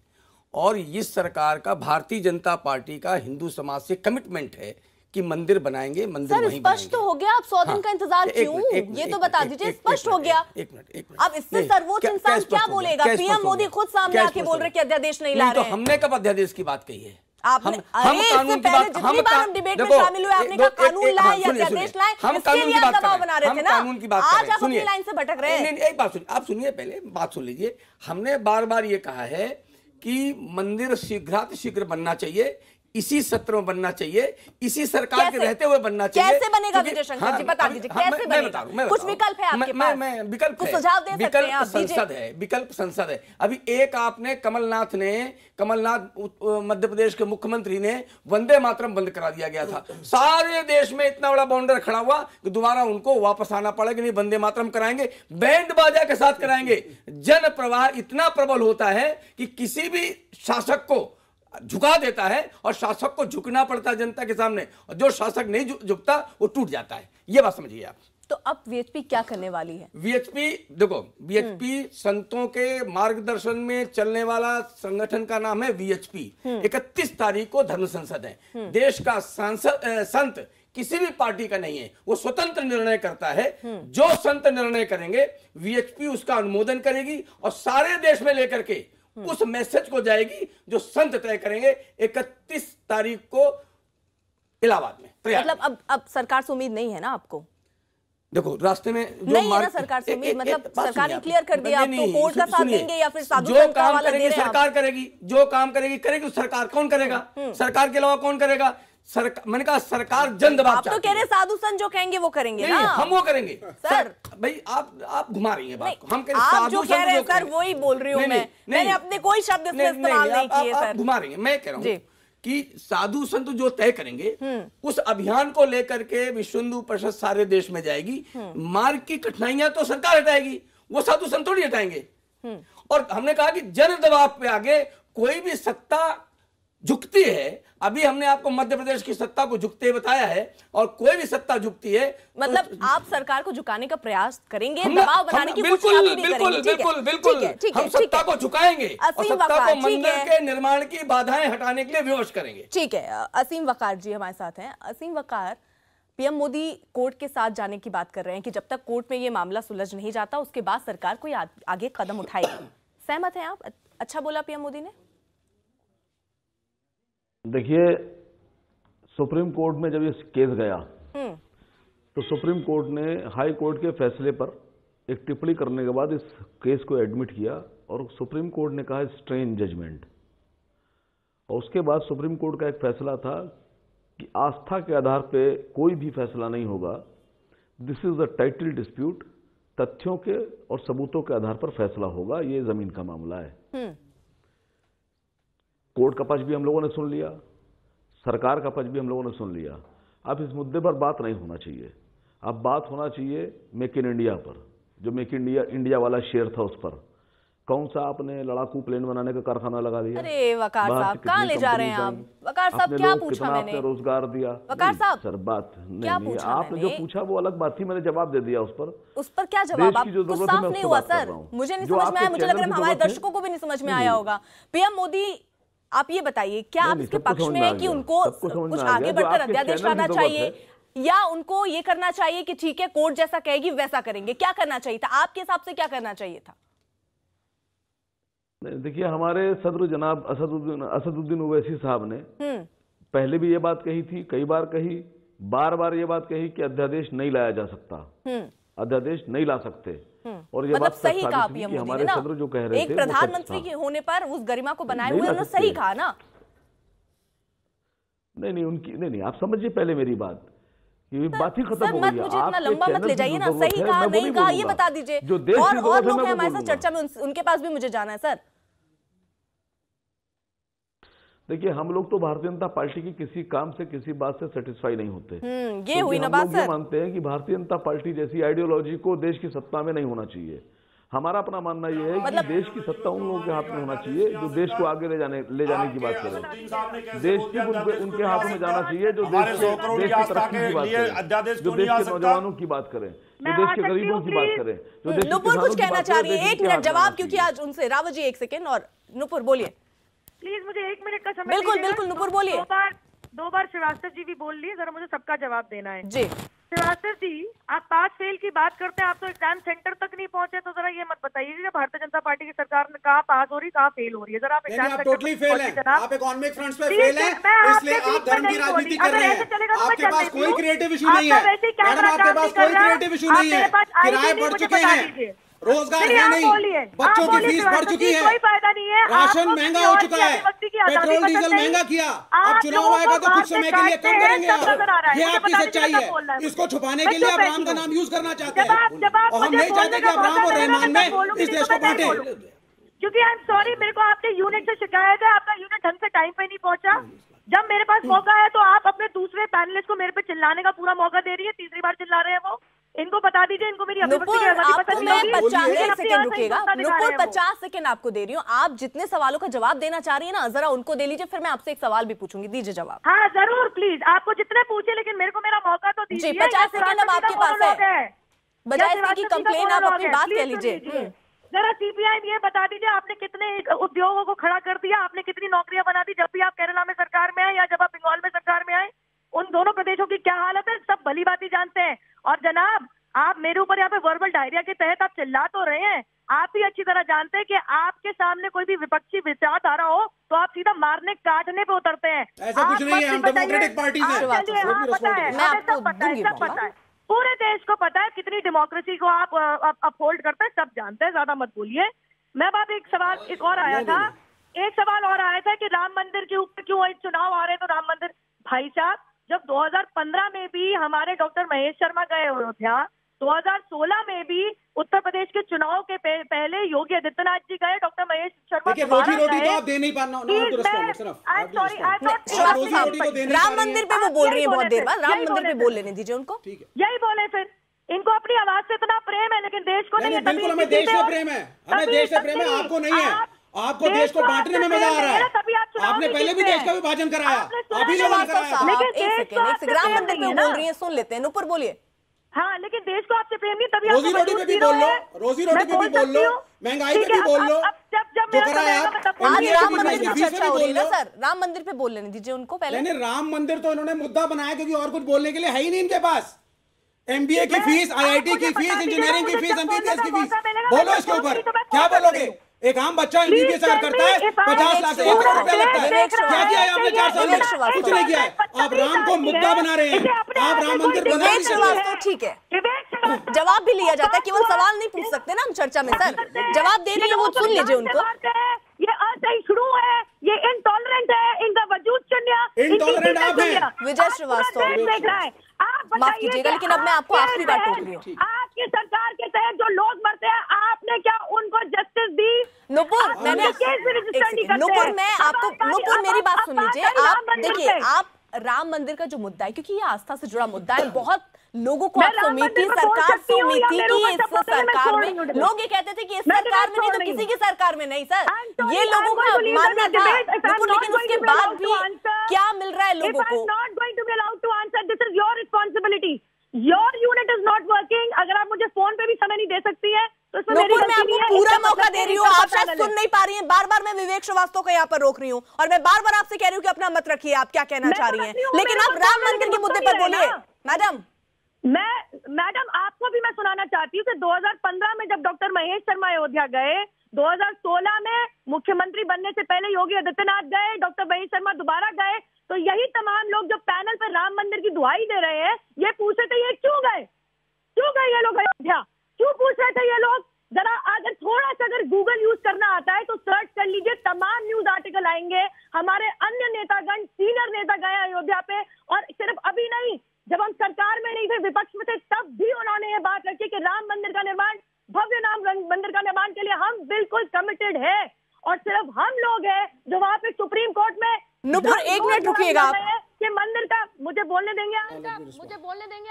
और इस सरकार का, भारतीय जनता पार्टी का हिंदू समाज से कमिटमेंट है कि मंदिर बनाएंगे, मंदिर वहीं बनाएंगे। स्पष्ट तो हो गया, आप 100 दिन का इंतजार क्यों? ये तो बता दीजिए, स्पष्ट हो गया। एक मिनट। अब इससे सर्वोच्च इंसान क्या बोलेगा? पीएम मोदी खुद सामने आके बोल रहे कि अध्यादेश नहीं ला रहे हैं। हमने कब अध्यादेश की बात कही है? आपने कानून की बात, जितनी बार हम डिबेट में शामिल हुए आपने कहा कानून लाए या अध्यादेश लाए, इसके लिए आप दबाव बना रहे थे ना। कानून की बात आज आप अपनी लाइन से भटक रहे हैं। एक बात सुनिए, आप सुनिए, पहले बात सुन लीजिए। हमने बार बार ये कहा है कि मंदिर शीघ्र बनना चाहिए, इसी सत्र में बनना चाहिए, इसी सरकार के रहते हुए बनना चाहिए। कैसे बनेगा विजय शंकर जी, बता दीजिए कैसे बनेगा? कुछ विकल्प है आपके पास? विकल्प कुछ सुझाव दे सकते हैं आप? विकल्प संसद है। अभी एक आपने कमलनाथ मध्य प्रदेश के मुख्यमंत्री ने वंदे मातरम बंद करा दिया गया था। सारे देश में इतना बड़ा बाउंडर खड़ा हुआ कि दोबारा उनको वापस आना पड़ेगा, नहीं वंदे मातरम कराएंगे, बैंड बाजा के साथ कराएंगे। जन प्रवाह इतना प्रबल होता है कि किसी भी शासक को झुका देता है और शासक को झुकना पड़ता है जनता के सामने, और जो शासक नहीं झुकता वो टूट जाता है। ये बात समझिए आप। तो अब वीएचपी क्या करने वाली है? वीएचपी संतों के मार्गदर्शन में चलने वाला संगठन का नाम है वीएचपी। 31 तारीख को धर्म संसद है। देश का संत किसी भी पार्टी का नहीं है, वो स्वतंत्र निर्णय करता है। जो संत निर्णय करेंगे वीएचपी उसका अनुमोदन करेगी और सारे देश में लेकर के उस मैसेज को जाएगी जो संत तय करेंगे 31 तारीख को इलाहाबाद में। मतलब अब सरकार से उम्मीद नहीं है ना आपको? देखो रास्ते में जो नहीं है ना सरकार से उम्मीद, मतलब सरकार ने क्लियर कर दिया, आप तो कोर्ट का साथ देंगे या फिर साधु जो काम करेगी सरकार करेगी, जो काम करेगी सरकार। कौन करेगा? सरकार के अलावा कौन करेगा? मैंने कहा सरकार जन दबाव। आप तो कह रहे साधु संत जो कहेंगे वो करेंगे ना? हम वो करेंगे सर। भाई आप घुमा रही हैं बात को। हम आप जो कह रहे हैं सर वही बोल रही हूँ मैं। मैंने अपने कोई शब्द इसमें इस्तेमाल नहीं किए सर। आप घुमा रही हैं। मैं कह रहा हूँ कि साधु संत जो तय करेंगे उस अभियान को लेकर के विश्व हिंदू परिषद सारे देश में जाएगी। मार्ग की कठिनाइयां तो सरकार हटाएगी, वो साधु संत थोड़ी हटाएंगे। और हमने कहा कि जन दबाव पे आगे कोई भी सत्ता झुकती है। अभी हमने आपको मध्य प्रदेश की सत्ता को झुकते बताया है, और कोई भी सत्ता झुकती है मतलब तो आप सरकार को झुकाने का प्रयास करेंगे, दबाव बनाने की कोशिश भी करेंगे। बिल्कुल हम सत्ता को झुकाएंगे और सत्ता को मंदिर के निर्माण की बाधाएं हटाने के लिए विवश करेंगे। ठीक है, असीम वकार जी हमारे साथ हैं। असीम वकार, पीएम मोदी कोर्ट के साथ जाने की बात कर रहे हैं कि जब तक कोर्ट में ये मामला सुलझ नहीं जाता उसके बाद सरकार कोई आगे कदम उठाएगी। सहमत हैं आप? अच्छा बोला पीएम मोदी ने? देखिए, सुप्रीम कोर्ट में जब ये केस गया तो सुप्रीम कोर्ट ने हाई कोर्ट के फैसले पर एक टिप्पणी करने के बाद इस केस को एडमिट किया और सुप्रीम कोर्ट ने कहा स्ट्रेन जजमेंट। और उसके बाद सुप्रीम कोर्ट का एक फैसला था कि आस्था के आधार पे कोई भी फैसला नहीं होगा। This is the title dispute, तथ्यों के और सबूतों के आधार पर फैसला होगा, ये जमीन का मामला है। कोर्ट का पक्ष भी हम लोगों ने सुन लिया, सरकार का पक्ष भी हम लोगों ने सुन लिया। अब इस मुद्दे पर बात नहीं होना चाहिए, अब बात होना चाहिए मेक इन इंडिया पर। जो मेक इन इंडिया वाला शेयर था उस पर कौन सा आपने लड़ाकू प्लेन बनाने का कारखाना लगा दिया? अरे वकार साहब कहाँ ले जा रहे हैं आप? वकार साहब क्या पूछा मैंने? रोजगार दिया वकार साहब? सर बात नहीं, आपने जो पूछा वो अलग बात थी, मैंने जवाब दे दिया उस पर क्या जवाब? आप कुछ साफ नहीं हुआ सर, मुझे नहीं समझ में आया, मुझे लग रहा है हमारे दर्शकों को भी नहीं समझ में आया होगा। पीएम मोदी, आप ये बताइए क्या आप इसके पक्ष में है कि उनको कुछ आगे बढ़कर अध्यादेश लाना चाहिए या उनको ये करना चाहिए कि ठीक है कोर्ट जैसा कहेगी वैसा करेंगे? क्या करना चाहिए था आपके हिसाब से? क्या करना चाहिए था? देखिए, हमारे सदर जनाब असदुद्दीन ओवैसी साहब ने पहले भी ये बात कही थी, कई बार कही, बार बार ये बात कही कि अध्यादेश नहीं लाया जा सकता, अध्यादेश नहीं ला सकते। और ये मतलब बात सही कहा पीएम मोदी हमारे सदर जो कह रहे थे, एक प्रधानमंत्री के होने पर उस गरिमा को बनाए हुए उन्होंने सही कहा ना? नहीं, आप समझिए पहले मेरी बात, ये बात ही खत्म हो गई। मुझे इतना लंबा मत ले जाइए ना, सही कहा नहीं कहा ये बता दीजिए। और लोग हैं हमारे साथ चर्चा में, उनके पास भी मुझे जाना है सर। देखिए, हम लोग तो भारतीय जनता पार्टी की किसी काम से किसी बात से सेटिस्फाई नहीं होते। ये हुई ना बात सर। हम मानते हैं कि भारतीय जनता पार्टी जैसी आइडियोलॉजी को देश की सत्ता में नहीं होना चाहिए। हमारा अपना मानना यह है कि देश की सत्ता उन लोगों के हाथ में होना चाहिए जो देश को आगे ले जाने की बात करें। देश की उनके हाथों में जाना चाहिए जो देश की तरक्की की बात करें, जो देश के नौजवानों की बात करें, जो देश के गरीबों की बात करें, जो देश के नुपुर कुछ कहना चाह रही है। 1 मिनट जवाब, क्योंकि आज उनसे रावत जी 1 सेकेंड। और नुपुर बोलिए। प्लीज मुझे 1 मिनट का समय बिल्कुल दीजिएगा। बिल्कुल नुपुर बोलिए। दो बार श्रीवास्तव जी भी बोल लिए, जरा मुझे सबका जवाब देना है जी। श्रीवास्तव जी, आप पास फेल की बात करते हैं, आप तो एग्जाम सेंटर तक नहीं पहुंचे, तो जरा ये मत बताइए कि भारतीय जनता पार्टी की सरकार ने कहाँ पास हो रही, कहाँ फेल हो रही है। जरा आप एग्जाम टोटली फेल है, आप इकोनॉमिक फ्रंट्स पे फेल है, इसलिए आप धर्म की राजनीति कर रहे हैं। आपके पास कोई क्रिएटिव इशू नहीं है मैडम, आपके पास कोई क्रिएटिव इशू नहीं है। किराए बढ़ चुके हैं, रोजगार है नहीं, बच्चों की फीस बढ़ चुकी है, कोई फायदा नहीं है, राशन महंगा हो चुका है, पेट्रोल डीजल महंगा किया, अब चुनाव आएगा तो कुछ समय के लिए कम करेंगे आप। ये आपकी सच्चाई है, इसको छुपाने के लिए आप राम का नाम यूज करना चाहते हैं, और हम नहीं चाहते कि आप राम और रहमान में इस देश को बांटे। क्योंकि आई एम सॉरी, मेरे को आपके यूनिट से शिकायत है, आपका यूनिट ढंग से टाइम पे नहीं पहुंचा। जब मेरे पास मौका है तो आप अपने दूसरे पैनलिस्ट को मेरे पे चिल्लाने का पूरा मौका दे रही है, तीसरी बार चिल्ला रहे हैं वो। इनको बता दीजिए, इनको मेरी नुपुर, आपको मैं 50 सेकंड रुकिएगा नुपुर, 50 सेकंड आपको दे रही हूँ। आप जितने सवालों का जवाब देना चाह रही है ना, जरा उनको दे लीजिए, फिर मैं आपसे एक सवाल भी पूछूंगी, दीजिए जवाब। हाँ जरूर, प्लीज, आपको जितने पूछे, लेकिन मेरे को मेरा मौका तो दीजिए। जी 50 सेकंड अब आपके पास है, बजाय इसके की कंप्लेन आप अपनी बात कह लीजिए। जरा सीपीआई ये बता दीजिए, आपने कितने उद्योगों को खड़ा कर दिया, आपने कितनी नौकरियां बना दी जब भी आप केरला में सरकार में आए या जब आप बंगाल में सरकार में आए। उन दोनों प्रदेशों की क्या हालत है सब भली बात ही जानते हैं। और जनाब, आप मेरे ऊपर यहाँ पे वर्बल डायरिया के तहत आप चिल्ला तो रहे हैं, आप भी अच्छी तरह जानते हैं कि आपके सामने कोई भी विपक्षी विचारधारा हो तो आप सीधा मारने काटने पे उतरते हैं। ऐसा कुछ नहीं है, हम डेमोक्रेटिक पार्टी हैं। पता है, पूरे देश को पता है कितनी डेमोक्रेसी को आप अपहोल्ड करते हैं, सब जानते हैं, ज्यादा मत बोलिए। मैं बात एक सवाल एक और आया था, एक सवाल और आया था कि राम मंदिर के ऊपर क्यों चुनाव आ रहे, तो राम मंदिर भाई साहब, जब 2015 में भी हमारे डॉक्टर महेश शर्मा गए अयोध्या, 2016 में भी उत्तर प्रदेश के चुनाव के पहले योगी आदित्यनाथ जी गए, डॉक्टर महेश शर्मा रोजी रोटी तो आप दे नहीं पाना। राम मंदिर पे वो बोल रही है बहुत देर बाद, राम मंदिर पे बोल लेने दीजिए उनको। यही बोले, फिर इनको अपनी आवाज से इतना प्रेम है, लेकिन देश को नहीं। बिल्कुल हमें देश से प्रेम है, हमें देश से प्रेम है, आपको नहीं है। आपको देश को बांटने में मजा आ रहा है, आपने पहले भी देश का विभाजन कराया, अभी राम मंदिर पे बोल रही है, सुन लेते हैं। नुपुर बोलिए। हाँ, लेकिन देश को आपसे प्रेम नहीं, तभी रोजी रोटी पे भी बोल लो, रोजी रोटी पे भी बोल लो, महंगाई पे भी बोल लो, जो कराया। आज राम मंदिर की चर्चा हो रही है ना सर, राम मंदिर पे बोल लेने दीजिए उनको पहले। नहीं, राम मंदिर तो इन्होंने मुद्दा बनाया क्योंकि और कुछ बोलने के लिए है ही नहीं इनके पास। MBA की फीस, IIT की फीस, इंजीनियरिंग की फीस, MBBS की फीस, बोलो इसके ऊपर क्या बोलोगे। एक आम बच्चा MBBS अगर करता है 50 लाख से 1 करोड़ रुपया लगता है। क्या किया है आपने 4 साल में? कुछ नहीं किया है। आप राम को मुद्दा बना रहे हैं, आप राम मंदिर बना रहे हैं। ठीक है, जवाब भी लिया जाता है, केवल सवाल नहीं पूछ सकते ना हम चर्चा में। सर जवाब दे रही है वो, सुन लीजिए उनको। ये असहिष्णु है, ये इंटॉलरेंट है, इनका वजूद शून्य। इंटॉलरेंट आप हैं विजय श्रीवास्तव, माफ कीजिएगा लेकिन अब मैं आपको आखिरी बार टोक रही हूँ। आपकी सरकार के तहत जो लोग मरते हैं, आपने क्या उनको जस्टिस दी? नुपुर, नुपुर मैं आपको, नुपुर मेरी बात सुन लीजिए। आप देखिए, आप राम मंदिर का जो मुद्दा है, क्योंकि ये आस्था से जुड़ा मुद्दा है, बहुत लोगों को आप उम्मीद थी, सरकार से उम्मीद थी कि इस सरकार में, लोग ये कहते थे कि इस सरकार में नहीं तो किसी की सरकार में नहीं। सर ये लोगों का मानना था, लेकिन उसके बाद भी क्या मिल रहा है लोगों को? Your unit is not working. अगर आप मुझे फोन पे भी समय नहीं दे सकती है तो इसमें मेरी मैं आपको पूरा मौका दे रही हूँ, आप शायद सुन नहीं पा रही हैं। बार बार मैं विवेक श्रीवास्तव को यहाँ पर रोक रही हूँ और मैं बार बार आपसे कह रही हूँ कि अपना मत रखिए, आप क्या कहना चाह रही हैं, लेकिन आप राम मंदिर के मुद्दे पर बोलिए। मैडम आपको भी मैं सुनाना चाहती हूँ कि 2015 में जब डॉक्टर महेश शर्मा अयोध्या गए, 2016 में मुख्यमंत्री बनने से पहले योगी आदित्यनाथ गए, डॉक्टर महेश शर्मा दोबारा गए, तो यही तमाम लोग जो पैनल पर राम मंदिर की दुहाई दे रहे हैं, ये पूछ रहे थे ये क्यों गए ये लोग अयोध्या, क्यों पूछ रहे थे ये लोग? जरा अगर थोड़ा सा अगर गूगल यूज करना आता है तो सर्च कर लीजिए, तमाम न्यूज आर्टिकल आएंगे। हमारे अन्य नेतागण, सीनियर नेता गए अयोध्या पे, और सिर्फ अभी नहीं, जब हम सरकार में नहीं थे, विपक्ष में थे, तब भी उन्होंने ये बात रखी कि राम मंदिर का निर्माण, भव्य राम मंदिर का निर्माण के लिए हम बिल्कुल कमिटेड है। और सिर्फ हम लोग हैं जो वहाँ पे सुप्रीम कोर्ट में। नुपुर 1 मिनट रुकिएगा आप, कि मंदिर का मुझे बोलने देंगे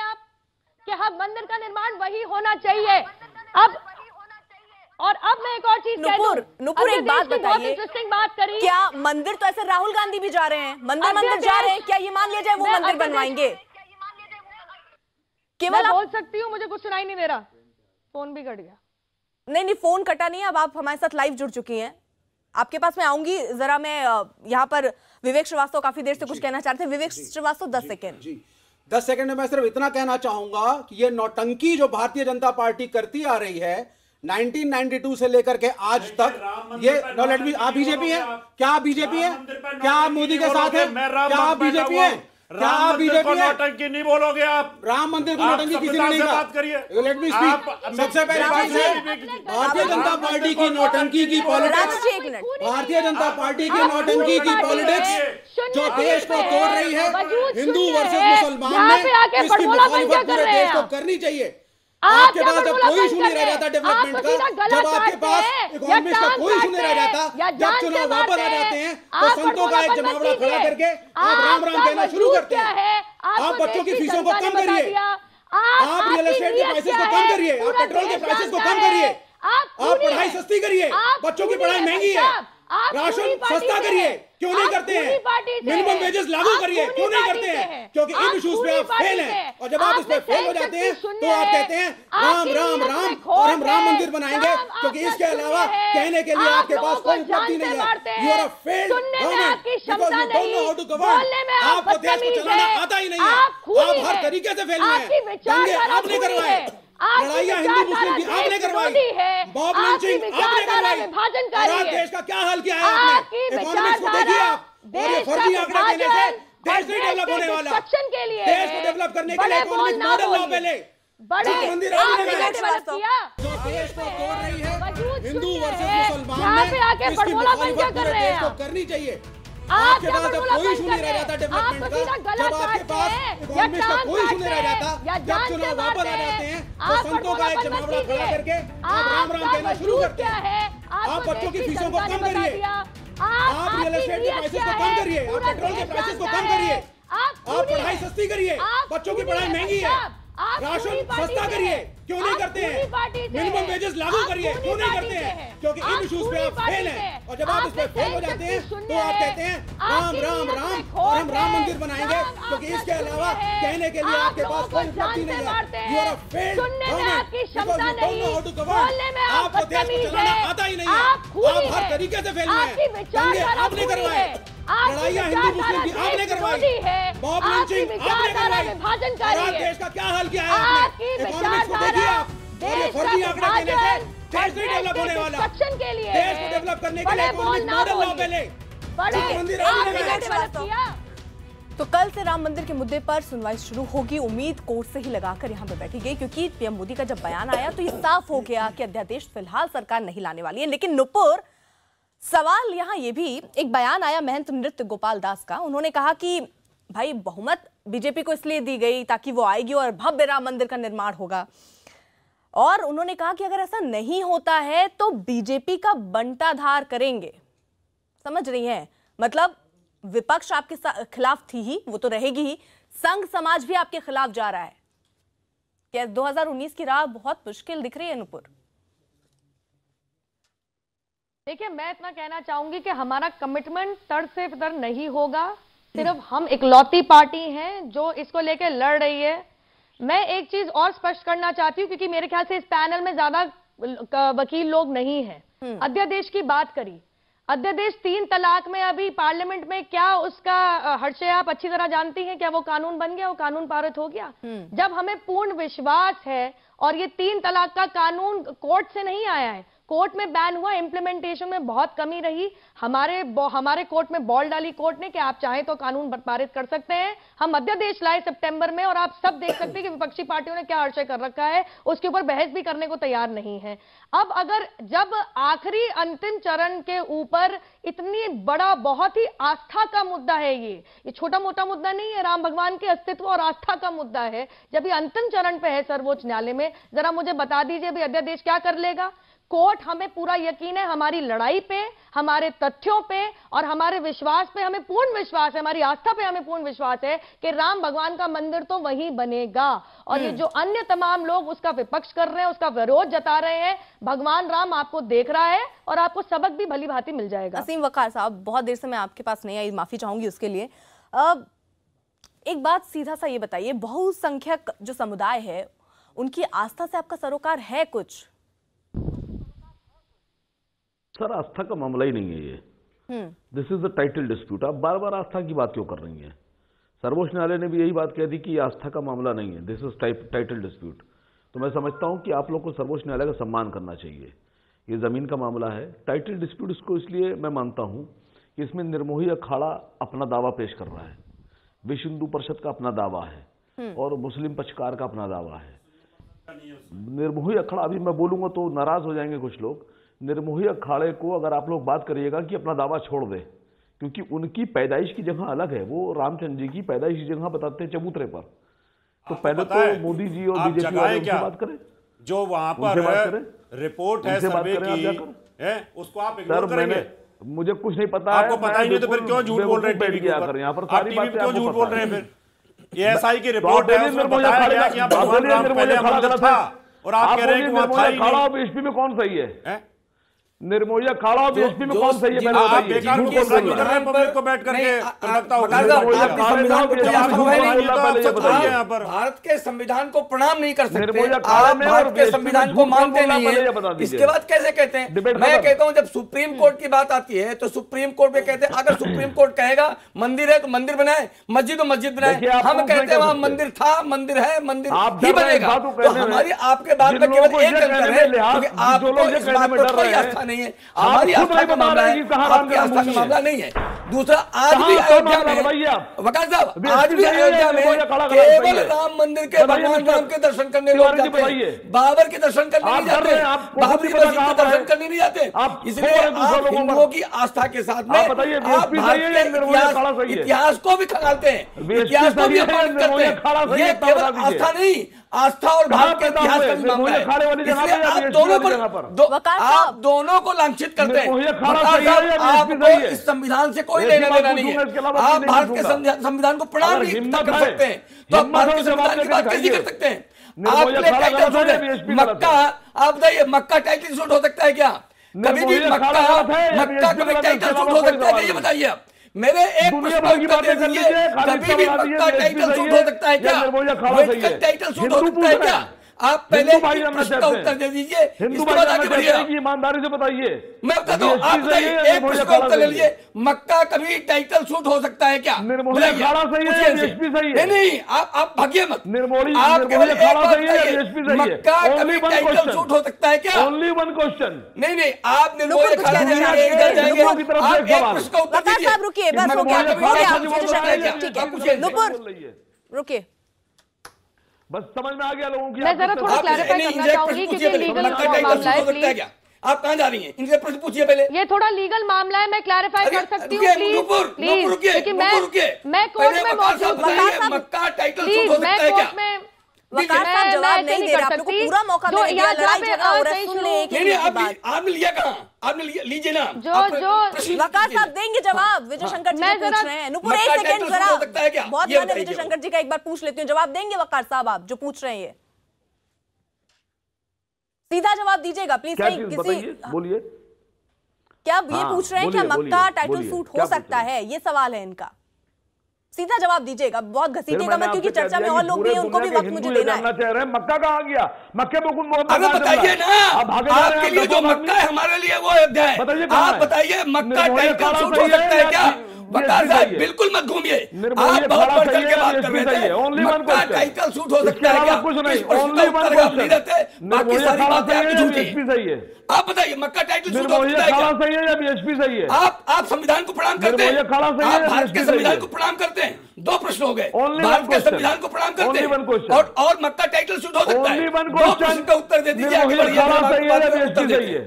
आप कि हाँ मंदिर का निर्माण वही होना चाहिए। अब मैं एक और चीज नुपुर एक बात बताइए, इंटरेस्टिंग बात करी, क्या मंदिर तो ऐसे राहुल गांधी भी जा रहे हैं, मंदिर जा रहे हैं, क्या ये मान लिया जाए वो मंदिर बनवाएंगे? केवल बोल सकती हूँ, मुझे कुछ सुनाई नहीं दे रहा, फोन भी कट गया। नहीं फोन कटा नहीं, अब आप हमारे साथ लाइव जुड़ चुकी हैं, आपके पास मैं आऊंगी जरा। मैं यहाँ पर विवेक श्रीवास्तव काफी देर से कुछ कहना चाहते थे। विवेक श्रीवास्तव 10 सेकेंड। 10 सेकंड में मैं सिर्फ इतना कहना चाहूंगा कि ये नौटंकी जो भारतीय जनता पार्टी करती आ रही है 1992 से लेकर के आज तक, ये नो लेट मी, आप बीजेपी हैं क्या? आप बीजेपी हैं क्या? आप मोदी के साथ हैं क्या? आप बीजेपी हैं क्या? आप बीजेपी हैं? नौटंकी नहीं बोलोगे आप। राम मंदिर को नौटंकी किसी ने नहीं कहा। बात करिए। Late me speak. सबसे पहले बात है भारतीय जनता पार्टी की नौटंकी की पॉलिटिक्स, भारतीय जनता पार्टी की नौटंकी की पॉलिटिक्स जो देश को तोड़ रही है, हिंदू वर्सेस मुसलमान में, इसकी मुखालिफत पूरे देश को करनी चाहिए। आपके पास जब कोई इशू नहीं रह जाता डेवलपमेंट का, जब आपके पास इकोनॉमिक्स का कोई इशू नहीं रह जाता, जब चुनाव वापस आ जाते हैं तो संतों का एक जमावड़ा खड़ा करके आप राम राम कहना शुरू करते हैं। आप बच्चों की फीसों को कम करिए, आप रियल एस्टेट के प्राइसेस को कम करिए, आप पेट्रोल के प्राइसेस को कम करिए, आप पढ़ाई सस्ती करिए, बच्चों की पढ़ाई महंगी है, राशन सस्ता करिए, क्यों नहीं करते हैं? मिनिमम वेजेस लागू करिए, क्यों नहीं करते हैं? क्योंकि इन इश्यूज पे आप फेल हैं, और जब आप इस पे फेल हो जाते हैं तो आप कहते हैं राम राम राम और हम राम मंदिर बनाएंगे, क्योंकि इसके अलावा कहने के लिए आपके पास कोई उपलब्धि नहीं है। You are a failed government because you don't know how to govern. आपको देश को चलाना आता ही नहीं है, आप हर तरीके से फेल हुए हैं। दंगे आपने करवाए, लड़ाइयां हिंदू मुस्लिम की आपने करवाई, बॉब लिंचिंग आपने करवाई, और आज देश का क्या हाल किया है आपने? इकोनॉमिक्स को देखिए आप, और ये फर्जी आंकड़े देने से देश नहीं डेवलप होने वाला। देश को डेवलप करने के लिए इकोनॉमिक मॉडल लाओ पहले। मंदिर जो देश को तोड़ रही है, हिंदू वर्सेस मुसलमान में, इसकी मुखालिफत पूरे देश को करनी चाहिए। आपके पास जब कोई इशू नहीं रह जाता डेवलपमेंट का, जब आपके पास इकोनॉमिक्स का कोई इशू नहीं रह जाता, जब चुनाव वापस आ जाते हैं तो संतों का एक जमावड़ा खड़ा करके आप राम राम कहना शुरू करते हैं। आप बच्चों की फीसों को कम करिए, आप रियल एस्टेट के प्राइसेस को कम करिए, आप पेट्रोल के प्राइसेस को कम करिए, आप पढ़ाई सस्ती करिए, बच्चों की पढ़ाई महंगी है, राशन सस्ता करिए, क्यों नहीं करते हैं? मिनिमम वेजेस लागू करिए, क्यों नहीं करते हैं? क्योंकि इन इश्यूज पे आप फेल हैं, और जब आप इस पे फेल हो जाते हैं तो आप कहते हैं राम राम राम और हम राम मंदिर बनाएंगे, क्योंकि इसके अलावा कहने के लिए आपके पास कोई उपलब्धि नहीं है। You are a failed government because you don't know how to govern. आपको देश को चलाना आता ही नहीं है, आप हर तरीके से फेल हुए हैं। दंगे आपने करवाए, लड़ाइयां हिंदू मुस्लिम की आपने करवाई, बॉब लिंचिंग आपने करवाई, और आज देश का क्या हाल किया है आपने? इकोनॉमिक्स को देखिए आप, और ये फर्जी आंकड़े देने से देश नहीं डेवलप होने वाला। देश को डेवलप करने के लिए इकोनॉमिक मॉडल लाओ पहले। मंदिर तो कल से राम मंदिर के मुद्दे पर सुनवाई शुरू होगी। उम्मीद कोर्ट से ही लगाकर यहाँ पे बैठी गई, क्योंकि पीएम मोदी का जब बयान आया तो ये साफ हो गया कि अध्यादेश फिलहाल सरकार नहीं लाने वाली है। लेकिन नुपुर, सवाल यहाँ ये भी, एक बयान आया महंत नृत्य गोपाल दास का। उन्होंने कहा कि भाई बहुमत बीजेपी को इसलिए दी गई ताकि वो आएगी और भव्य राम मंदिर का निर्माण होगा, और उन्होंने कहा कि अगर ऐसा नहीं होता है तो बीजेपी का बंटाधार करेंगे। समझ रही हैं? मतलब विपक्ष आपके खिलाफ थी ही, वो तो रहेगी ही, संघ समाज भी आपके खिलाफ जा रहा है। क्या 2019 की राह बहुत मुश्किल दिख रही है नुपुर? देखिए, मैं इतना कहना चाहूंगी कि हमारा कमिटमेंट तड़ से तड़ नहीं होगा। सिर्फ हम इकलौती पार्टी हैं जो इसको लेकर लड़ रही है। मैं एक चीज और स्पष्ट करना चाहती हूँ, क्योंकि मेरे ख्याल से इस पैनल में ज्यादा वकील लोग नहीं हैं। अध्यादेश की बात करी, अध्यादेश 3 तलाक में अभी पार्लियामेंट में क्या उसका हर्षे आप अच्छी तरह जानती हैं, क्या वो कानून बन गया, वो कानून पारित हो गया? जब हमें पूर्ण विश्वास है, और ये 3 तलाक का कानून कोर्ट से नहीं आया है, कोर्ट में बैन हुआ, इंप्लीमेंटेशन में बहुत कमी रही, हमारे कोर्ट में बॉल डाली कोर्ट ने कि आप चाहें तो कानून पारित कर सकते हैं। हम अध्यादेश लाए सितंबर में, और आप सब देख सकते हैं कि विपक्षी पार्टियों ने क्या हर्षय कर रखा है, उसके ऊपर बहस भी करने को तैयार नहीं है। अब अगर जब आखिरी अंतिम चरण के ऊपर इतनी बड़ा, बहुत ही आस्था का मुद्दा है, ये छोटा मोटा मुद्दा नहीं है, राम भगवान के अस्तित्व और आस्था का मुद्दा है, जब ये अंतिम चरण पे है सर्वोच्च न्यायालय में, जरा मुझे बता दीजिए भी अध्यादेश क्या कर लेगा? कोर्ट, हमें पूरा यकीन है हमारी लड़ाई पे, हमारे तथ्यों पे और हमारे विश्वास पे, हमें पूर्ण विश्वास है, हमारी आस्था पे हमें पूर्ण विश्वास है कि राम भगवान का मंदिर तो वहीं बनेगा। और ये जो अन्य तमाम लोग उसका विपक्ष कर रहे हैं, उसका विरोध जता रहे हैं, भगवान राम आपको देख रहा है और आपको सबक भी भली भांति मिल जाएगा। असीम वकार साहब, बहुत देर से मैं आपके पास नहीं आई, माफी चाहूंगी उसके लिए। एक बात सीधा सा ये बताइए, बहुसंख्यक जो समुदाय है उनकी आस्था से आपका सरोकार है कुछ? सर आस्था का मामला ही नहीं है ये। This is the title dispute. आप बार बार आस्था की बात क्यों कर रही हैं? सर्वोच्च न्यायालय ने भी यही बात कह दी कि ये आस्था का मामला नहीं है, दिस इज टाइटल डिस्प्यूट। तो मैं समझता हूं कि आप लोग को सर्वोच्च न्यायालय का सम्मान करना चाहिए। ये जमीन का मामला है। टाइटल डिस्प्यूट इसको इसलिए मैं मानता हूं कि इसमें निर्मोही अखाड़ा अपना दावा पेश कर रहा है, विश्व हिंदू परिषद का अपना दावा है और मुस्लिम पक्षकार का अपना दावा है। निर्मोही अखाड़ा, अभी मैं बोलूंगा तो नाराज हो जाएंगे कुछ लोग, निर्मोही अखाड़े को अगर आप लोग बात करिएगा कि अपना दावा छोड़ दे, क्योंकि उनकी पैदाइश की जगह अलग है। वो रामचंद्र जी की पैदाइश की जगह बताते हैं चबूतरे पर। तो पहले तो मोदी जी और बीजेपी वाले उनसे बात करें, जो वहां पर रिपोर्ट है सर्वे की है, उसको आप इग्नोर करेंगे। मुझे कुछ नहीं पता, आपको पता ही नहीं तो फिर क्यों झूठ बोल रहे हैं टीवी के ऊपर? यहाँ पर सारी बातें क्यों झूठ बोल रहे हैं? फिर एएसआई की रिपोर्ट है, उसमें बताया गया कि भगवान राम पहले मंदिर था और आप कह रहे हैं कि वहां था ही नहीं। बीएसपी में कौन सही है? निर्मोही अखाड़ा और बीएसपी में कौन सही है? आप बेकार की बात कर रहे हैं पब्लिक को बैठ करके। भारत के संविधान को प्रणाम नहीं कर सकते, आप भारत के संविधान को मानते नहीं है, इसके बाद कैसे कहते हैं? मैं कहता हूं जब सुप्रीम कोर्ट की बात आती है तो सुप्रीम कोर्ट में कहते हैं अगर सुप्रीम कोर्ट कहेगा मंदिर है तो मंदिर बनाए, मस्जिद तो मस्जिद बनाए। हम कहते हैं वहां मंदिर था, मंदिर है, मंदिर ही बनेगा। तो हमारी आपके बात में केवल एक अंतर है क्योंकि आपको इस बात पर कोई आस्था नहीं है। हमारी आस्था का मामला है, आपकी आस्था का मामला नहीं है। दूसरा, आज भी अयोध्या में वकाल साहब, आज भी अयोध्या में केवल राम मंदिर के भगवान राम के दर्शन करने लोग जाते हैं, बाबर के दर्शन करने नहीं जाते, बाबरी मस्जिद के दर्शन करने नहीं जाते। इसलिए आप हिंदुओं की आस्था के साथ में आप भारत के इतिहास को भी खंगालते हैं, इतिहास को भी अपमान करते हैं। ये केवल आस्था नहीं, आस्था और भारत के इतिहास का भी मामला है। इसलिए आप दोनों को लांछित करते हैं। आपको इस संविधान से कोई लेना देना नहीं है। आप भारत के संविधान को प्रणाम नहीं कर सकते हैं, तो आप भारत के संविधान की बात कैसे कर सकते हैं? आपने टाइटल शूट मक्का, आप बताइए मक्का टाइटल शूट हो सकता है क्या? कभी भी मक्का कभी टाइटल शूट हो सकता है क्या? ये बताइए आप मेरे एक प्रश्न का उत्तर दे दीजिए। कभी भी मक्का टाइटल शूट हो सकता है क्या? वेटिकन टाइटल शूट हो सकता है क्या? आप पहले प्रश्न का उत्तर दे दीजिए, इसके बाद आगे बढ़िए। ईमानदारी से बताइए। मैं बताता हूँ, आप बताइए, एक प्रश्न का उत्तर ले लीजिए। मक्का कभी टाइटल शूट हो सकता है क्या? नहीं, आप भागिए मत। आप केवल एक बात बताइए, मक्का कभी टाइटल शूट हो सकता है क्या? Only one question. नहीं, आप निर्मोही अखाड़ा जाएंगे, आप एक प्रश्न का उत्तर दीजिए। रुकिए, बस हो गया। नुपुर रुकिए, बस समझ में आ गया लोगों की। मैं जरा थोड़ा क्लैरिफाई करना चाहूंगी क्योंकि लीगल मामला है। प्लीज आप कहां जा रही हैं? इनसे प्रश्न पूछिए पहले। ये थोड़ा लीगल मामला है, मैं क्लैरिफाई कर सकती हूँ प्लीज, क्योंकि मैं कोर्ट में मौजूद मक्का टाइटल शूट हो सकता है क्या? वकार साहब जवाब नहीं दे रहे, आपको पूरा मौका मिलेगा, लड़ाई झगड़ा हो रहा है, सुन ले एक एक बात। आपने लिया कहाँ? आपने लीजिए ना। जो वकार साहब देंगे जवाब, विजय शंकर जी पूछ रहे हैं। नुपुर एक सेकंड जरा, बहुत मैंने विजय शंकर जी का एक बार पूछ लेती हूँ, जवाब देंगे वकार साहब आप जो पूछ रहे हैं? सीधा जवाब दीजिएगा प्लीज। किसी बोलिए, क्या ये पूछ रहे हैं क्या मक्का टाइटल शूट हो सकता है? ये सवाल है इनका, सीधा जवाब दीजिएगा, बहुत घसीटिएगा मत, क्योंकि चर्चा में और लोग भी हैं, उनको भी वक्त मुझे देना है। चाह रहे हैं मक्का कहाँ गया? मक्के में बताइए ना, आपके लिए जो मक्का है हमारे लिए वो अयोध्या है। आप बताइए मक्का टाइटल शूट हो सकता है क्या? वकार साहब बिल्कुल मत घूमिए, आप बहुत बढ़ चढ़ के बात कर रहे थे। मक्का टाइटल शूट हो सकता है क्या? कुछ नहीं, ओनली वन क्वेश्चन। बाकी सारी बातें आपकी झूठी सही है। आप बताइए मक्का टाइटल शूट हो सकता है क्या? सही है या बीएसपी सही है? आप संविधान को प्रणाम करते हैं? आप भारत के संविधान को प्रणाम करते हैं? दो प्रश्न हो गए। भारत के संविधान को प्रणाम करते हैं और मक्का टाइटल शूट हो सकता है? दो प्रश्न का उत्तर दे दीजिए, आगे बढ़िए।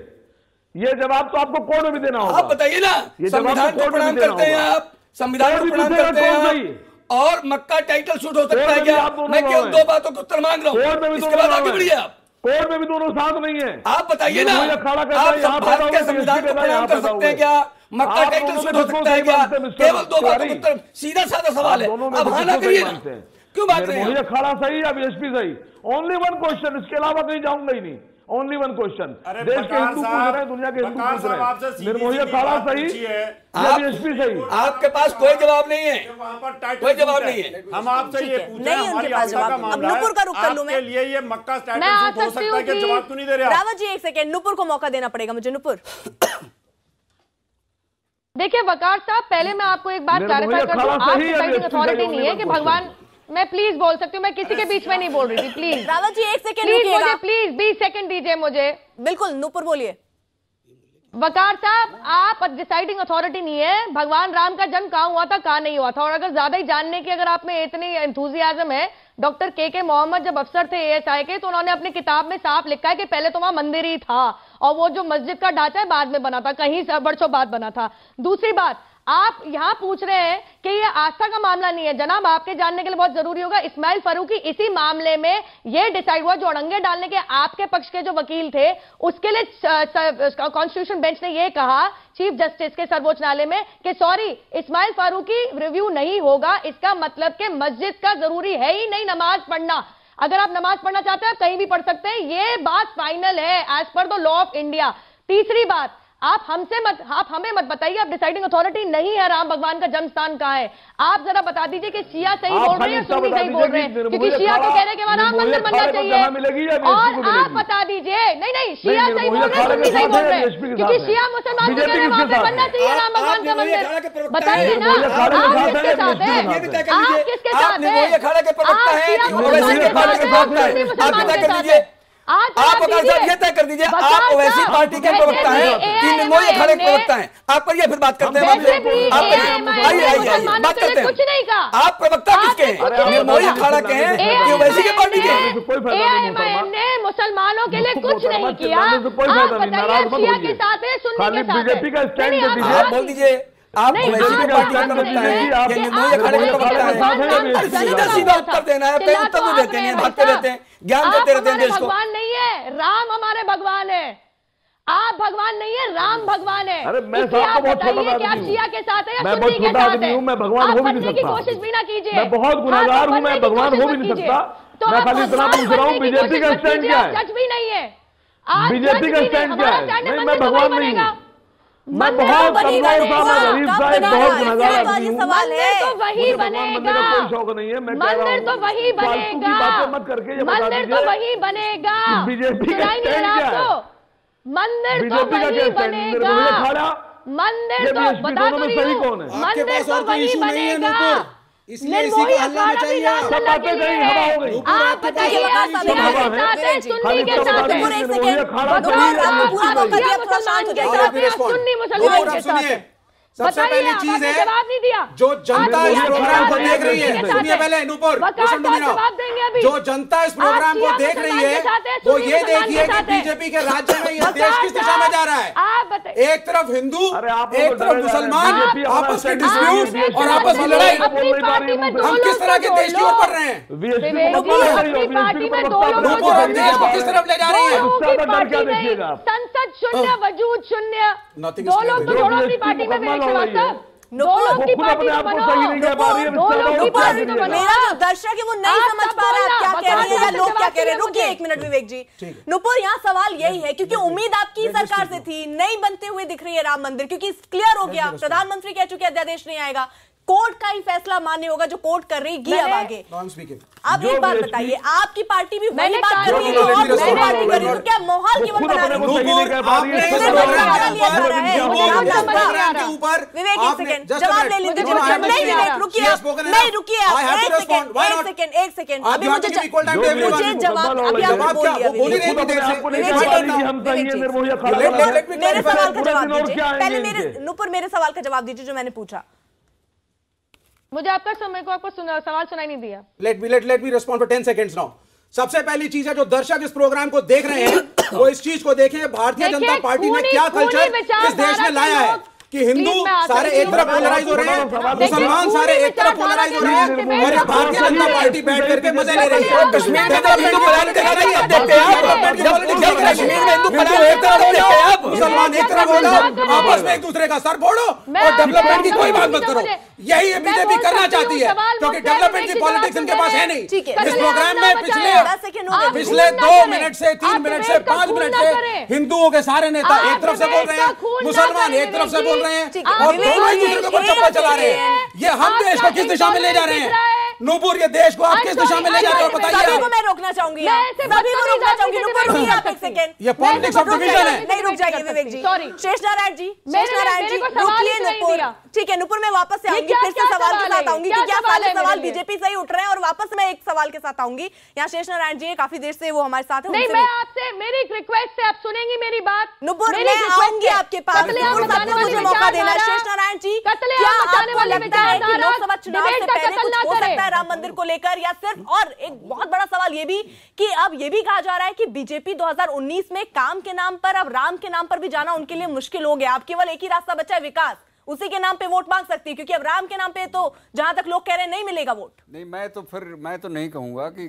ये जवाब तो आपको कोर्ट में भी देना होगा। आप बताइए ना, संविधान को प्रणाम करते हैं आप? संविधान को प्रणाम करते हैं और मक्का टाइटल शूट हो सकता है क्या? मैं केवल दो बातों का उत्तर मांग रहा हूँ, इसके बाद आगे बढ़िए आप। कोर्ट में भी दोनों साथ नहीं है। आप बताइए ना, आप भारत के संविधान को प्रणाम कर सकते हैं क्या? मक्का टाइटल शूट हो सकता है क्या? केवल दो बातों का उत्तर, सीधा सादा सवाल है, अब हाँ ना करिए ना, क्यों बात रहे हैं? अखाड़ा सही या बीएसपी सही? ओनली वन क्वेश्चन, इसके अलावा कहीं जाऊंगा ही नहीं। Only one question. देश के हिंदू पूछ रहे हैं, दुनिया के हिंदू पूछ रहे हैं, निर्मोही अखाड़ा सही या बीएसपी सही? आपके पास कोई जवाब नहीं है, कोई जवाब नहीं है। हम आपसे ये पूछ रहे हैं, हमारी आस्था का मामला है, आपके लिए ये मक्का टाइटल शूट हो सकता है कि जवाब क्यों नहीं दे रहे? रावत जी एक सेकंड, नुपुर को मौका देना पड़ेगा मुझे। नुपुर देखिए वकार साहब, पहले मैं आपको एक बात क्लैरिफाई कर दूं, आप डिसाइडिंग अथॉरिटी नहीं है कि भगवान, मैं प्लीज बोल सकती हूँ, मैं किसी के बीच में नहीं बोल रही थी, please Rawat ji 1 second please रुकिएगा, मुझे प्लीज 20 सेकंड दीजिए मुझे। बिल्कुल नूपुर बोलिए। वकार साहब, आप डिसाइडिंग अथॉरिटी नहीं है, भगवान राम का जन्म कहाँ हुआ था कहाँ नहीं हुआ था, और अगर ज्यादा ही जानने की अगर आप में इतनी एंथुजियाज्म है, डॉक्टर के मोहम्मद जब अफसर थे एएसआई के, तो उन्होंने अपनी किताब में साफ लिखा है कि पहले तो वहां मंदिर ही था और वो जो मस्जिद का ढांचा है बाद में बना था, कहीं बरसों बाद बना था। दूसरी बात, आप यहां पूछ रहे हैं कि ये आस्था का मामला नहीं है। जनाब, आपके जानने के लिए बहुत जरूरी होगा, इस्माइल फारूकी इसी मामले में ये डिसाइड हुआ, जो अड़ंगे डालने के आपके पक्ष के जो वकील थे, उसके लिए कॉन्स्टिट्यूशन बेंच ने ये कहा चीफ जस्टिस के सर्वोच्च न्यायालय में कि सॉरी, इस्माइल फारूकी रिव्यू नहीं होगा, इसका मतलब कि मस्जिद का जरूरी है ही नहीं नमाज पढ़ना। अगर आप नमाज पढ़ना चाहते हैं आप कहीं भी पढ़ सकते हैं, ये बात फाइनल है as per the law of India. तीसरी बात, आप हमें मत बताइए, आप डिसाइडिंग अथॉरिटी नहीं है राम भगवान का जन्म स्थान कहाँ है। आप जरा बता दीजिए कि शिया सही बोल रहे हैं, सुन्नी सही बोल रहे हैं, क्योंकि शिया तो कह रहे हैं कि वहां राम मंदिर बनना चाहिए, और आप बता दीजिए नहीं शिया सही बोल रहे हैं, सुन्नी सही बोल रहे हैं, क्योंकि शिया मुसलमान को कह रहे हैं वहां पे बनना चाहिए राम भगवान का मंदिर। बताइए ना, आप किसके साथ हैं, आप किसके साथ हैं, आप अगर ये तय कर दीजिए, आप ओवैसी पार्टी के प्रवक्ता हैं कि निर्मोही अखाड़े के प्रवक्ता हैं, आप करिए फिर बात करते हैं, बात करते हैं। आप प्रवक्ता किसके हैं, निर्मोही अखाड़ा के हैं कि ओवैसी के पार्टी के हैं? एआईएमआईएम ने मुसलमानों के लिए कुछ नहीं किया, आप बताइए शिया के साथ है सुन्नी के साथ है, आप बोल दीजिए, आप ओवैसी के पार्टी का प्रवक्ता हैं या निर्मोही अखाड़े के प्रवक्ता हैं? सीधा सीधा उत्तर देना है, कई उत्तर तो देते नहीं, भागते रहते हैं, ज्ञान देते रहते हैं देश को। भगवान नहीं है, राम हमारे भगवान है, आप भगवान नहीं है, राम भगवान है। अरे मैं साहब को बहुत छोटा कि आप शिया के साथ है या मैं बहुत सुन्नी के छोटा साथ आदमी है, हूं, मैं भगवान हो भी नहीं सकता, कोशिश भी ना कीजिए, मैं बहुत गुनहगार हूं, मैं भगवान हो भी नहीं सकता, मैं खाली इतना पूछ रहा हूं बीजेपी का स्टैंड क्या है, जज भी नहीं है, बीजेपी का स्टैंड क्या है? नहीं, मैं भगवान नहीं हूं, मैं बहुत कमजोर सा, मैं गरीब सा, एक बहुत गुनहगार आदमी हूं, मंदिर तो वही मंदिर का कोई शौक नहीं है, मैं कह रहा हूं मंदिर तो वही बनेगा, बातें मत करके ये बता मंदिर तो वही बनेगा, बीजेपी का स्टैंड क्या है? मंदिर तो वही बनेगा, मंदिर तो बता तो रही हूं, मंदिर तो वही बनेगा, इसलिए इसी को हल्ला में चाहिए। सब बातें गई, हवा हो गई। आप बताइए, सुन्नी के साथ है, सुन्नी मुसलमान के साथ है। सबसे पहली चीज है, जवाब नहीं दिया, जो जनता इस प्रोग्राम को देख रही है, सुनिए पहले नूपुर, जो जनता इस प्रोग्राम को देख रही है वो ये देखिए कि बीजेपी के राज्य में यह देश किस दिशा में जा रहा है। एक तरफ हिंदू, एक तरफ मुसलमान, आपस में डिस्प्यूट और आपस में लड़ाई, हम किस तरह के देश की ओर बढ़ रहे हैं? नूपुर, हम देश को किस तरफ ले जा रही है? संसद शून्य, वजूद शून्य, दो लोग तो छोड़ो अपनी पार्टी में, दो लोग की पार्टी तो बनो, दो लोग की पार्टी तो बनो। मेरा जो दर्शक है वो नहीं समझ पा रहा है आप क्या कह रहे हैं या लोग क्या कह रहे हैं। रुकिए 1 मिनट विवेक जी। नुपुर, यहाँ सवाल यही है, क्योंकि उम्मीद आपकी सरकार से थी, नहीं बनते हुए दिख रही है राम मंदिर, क्योंकि क्लियर हो गया, प्रधानमंत्री कह चुके अध्यादेश नहीं आएगा, कोर्ट का ही फैसला मान्य होगा जो कोर्ट कर रही है। अब आगे आप एक बात बताइए, आपकी पार्टी भी वही बात कर रही है और दूसरी पार्टी कर रही है, तो क्या माहौल केवल बना रही है? विवेक एक सेकंड जवाब ले लीजिए। नहीं विवेक रुकिए, नहीं रुकिए, एक सेकंड अभी मुझे जवाब, अभी आपने बोल लिया, मेरे सवाल का जवाब दीजिए पहले, मेरे नुपुर मेरे सवाल का जवाब दीजिए जो मैंने पूछा। मुझे आपका समय को आपको सवाल सुनाई नहीं दिया। Let me respond for 10 seconds now. सबसे पहली चीज है, जो दर्शक इस प्रोग्राम को देख रहे हैं वो इस चीज को देखें, भारतीय जनता पार्टी ने क्या कल्चर इस देश में लाया है कि हिंदू सारे एक तरफ पोलराइज हो रहे हैं, मुसलमान सारे एक तरफ पोलराइज हो रहे हैं, और भारतीय जनता पार्टी बैठ करके मजे ले रही है। कश्मीर में हिंदू पलायन करा रही है, देखते हैं कश्मीर में हिंदू पलायन एक तरफ हो जाओ, मुसलमान एक तरफ हो जाओ, आपस में एक दूसरे का सर फोड़ो और डेवलपमेंट की कोई बात मत करो। यही बीजेपी करना चाहती है, क्योंकि डेवलपमेंट की पॉलिटिक्स इनके पास है नहीं। इस प्रोग्राम में पिछले 2 मिनट से 3 मिनट से 5 मिनट से हिंदुओं के सारे नेता एक तरफ से बोल रहे हैं, मुसलमान एक तरफ से बोल रहे हैं, और दोनों एक दूसरे के ऊपर चप्पल चला रहे हैं। ये हम देश को किस दिशा में ले जा रहे हैं? नूपुर, ये देश को आप किस दिशा में ले जा रहे हो बताइए। सभी को मैं रोकना चाहूंगी, सभी को रोकना चाहूंगी। नुपुर रुकिए आप एक सेकंड, ये पॉलिटिक्स ऑफ डिवीजन है। नहीं रुक जाइए विवेक जी, शेष नारायण जी, रुकिए नुपुर। ठीक है नुपुर, मैं वापस से आऊंगी, फिर से सवाल के साथ आऊंगी कि क्या सारे सवाल बीजेपी से ही उठ रहे हैं, और वापस मैं एक सवाल के साथ आऊंगी। यहाँ शेष नारायण जी काफी देर से वो हमारे साथ है। नहीं, मैं आपसे मेरी एक रिक्वेस्ट है, आप सुनेंगी मेरी बात। नुपुर मैं आऊंगी आपके पास, मुझे मौका देना। शेष नारायण जी, क्या आपको लगता है कि लोकसभा चुनाव से पहले कुछ हो सकता है राम मंदिर को लेकर, या सिर्फ, और एक बहुत बड़ा सवाल ये भी कि अब ये भी कहा जा रहा है कि बीजेपी 2019 में काम के नाम पर अब राम के नाम पर भी जाना उनके लिए मुश्किल हो गया। अब केवल एक ही रास्ता बचा है, विकास, उसी के नाम पे वोट मांग सकती है, क्योंकि अब राम के नाम पे तो जहां तक लोग कह रहे हैं नहीं मिलेगा वोट। नहीं, मैं तो नहीं कहूंगा कि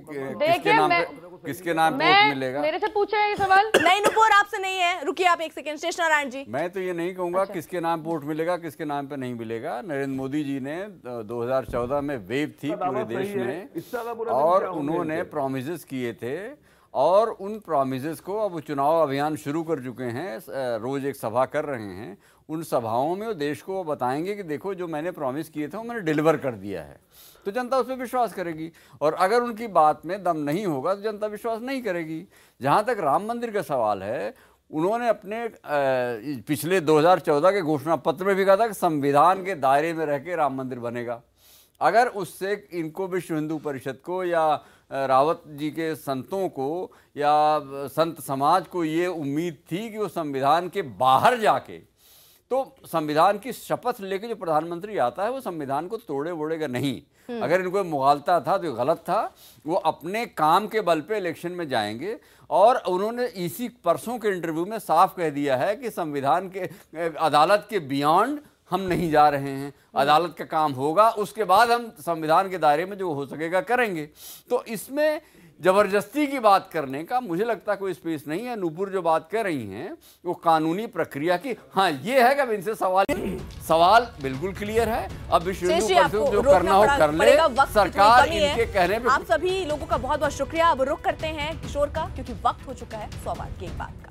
किसके नाम पे वोट मिलेगा। मेरे से पूछे ये सवाल। नहीं नुपुर आपसे नहीं है, रुकिए आप एक सेकंड। शेष नारायण जी, मैं तो ये नहीं कहूंगा किसके नाम पे वोट मिलेगा, किसके नाम पे नहीं मिलेगा। नरेंद्र मोदी जी ने 2014 में वेव थी पूरे देश में, और उन्होंने प्रॉमिसेस किए थे, और उन प्रॉमिसेस को अब चुनाव अभियान शुरू कर चुके हैं, रोज एक सभा कर रहे हैं। उन सभाओं में वो देश को बताएंगे कि देखो जो मैंने प्रॉमिस किए थे वो मैंने डिलीवर कर दिया है, तो जनता उस पर विश्वास करेगी। और अगर उनकी बात में दम नहीं होगा तो जनता विश्वास नहीं करेगी। जहाँ तक राम मंदिर का सवाल है, उन्होंने अपने पिछले 2014 के घोषणा पत्र में भी कहा था कि संविधान के दायरे में रह के राम मंदिर बनेगा। अगर उससे इनको विश्व हिंदू परिषद को या रावत जी के संतों को या संत समाज को ये उम्मीद थी कि वो संविधान के बाहर जाके, तो संविधान की शपथ लेके जो प्रधानमंत्री आता है वो संविधान को तोड़े वोड़ेगा नहीं। अगर इनको मुगालता था तो गलत था। वो अपने काम के बल पे इलेक्शन में जाएंगे, और उन्होंने इसी परसों के इंटरव्यू में साफ कह दिया है कि संविधान के अदालत के बियॉन्ड हम नहीं जा रहे हैं। अदालत का काम होगा, उसके बाद हम संविधान के दायरे में जो हो सकेगा करेंगे। तो इसमें जबरदस्ती की बात करने का मुझे लगता कोई स्पेस नहीं है। नूपुर जो बात कर रही हैं वो कानूनी प्रक्रिया की, हाँ ये है कि अब इनसे सवाल बिल्कुल क्लियर है। अब विश्व हिंदू परिषद जो करना हो कर ले, सरकार इनके कहने पे। आप सभी लोगों का बहुत बहुत शुक्रिया। अब रुख करते हैं किशोर का, क्योंकि वक्त हो चुका है 100 बात की एक बात का।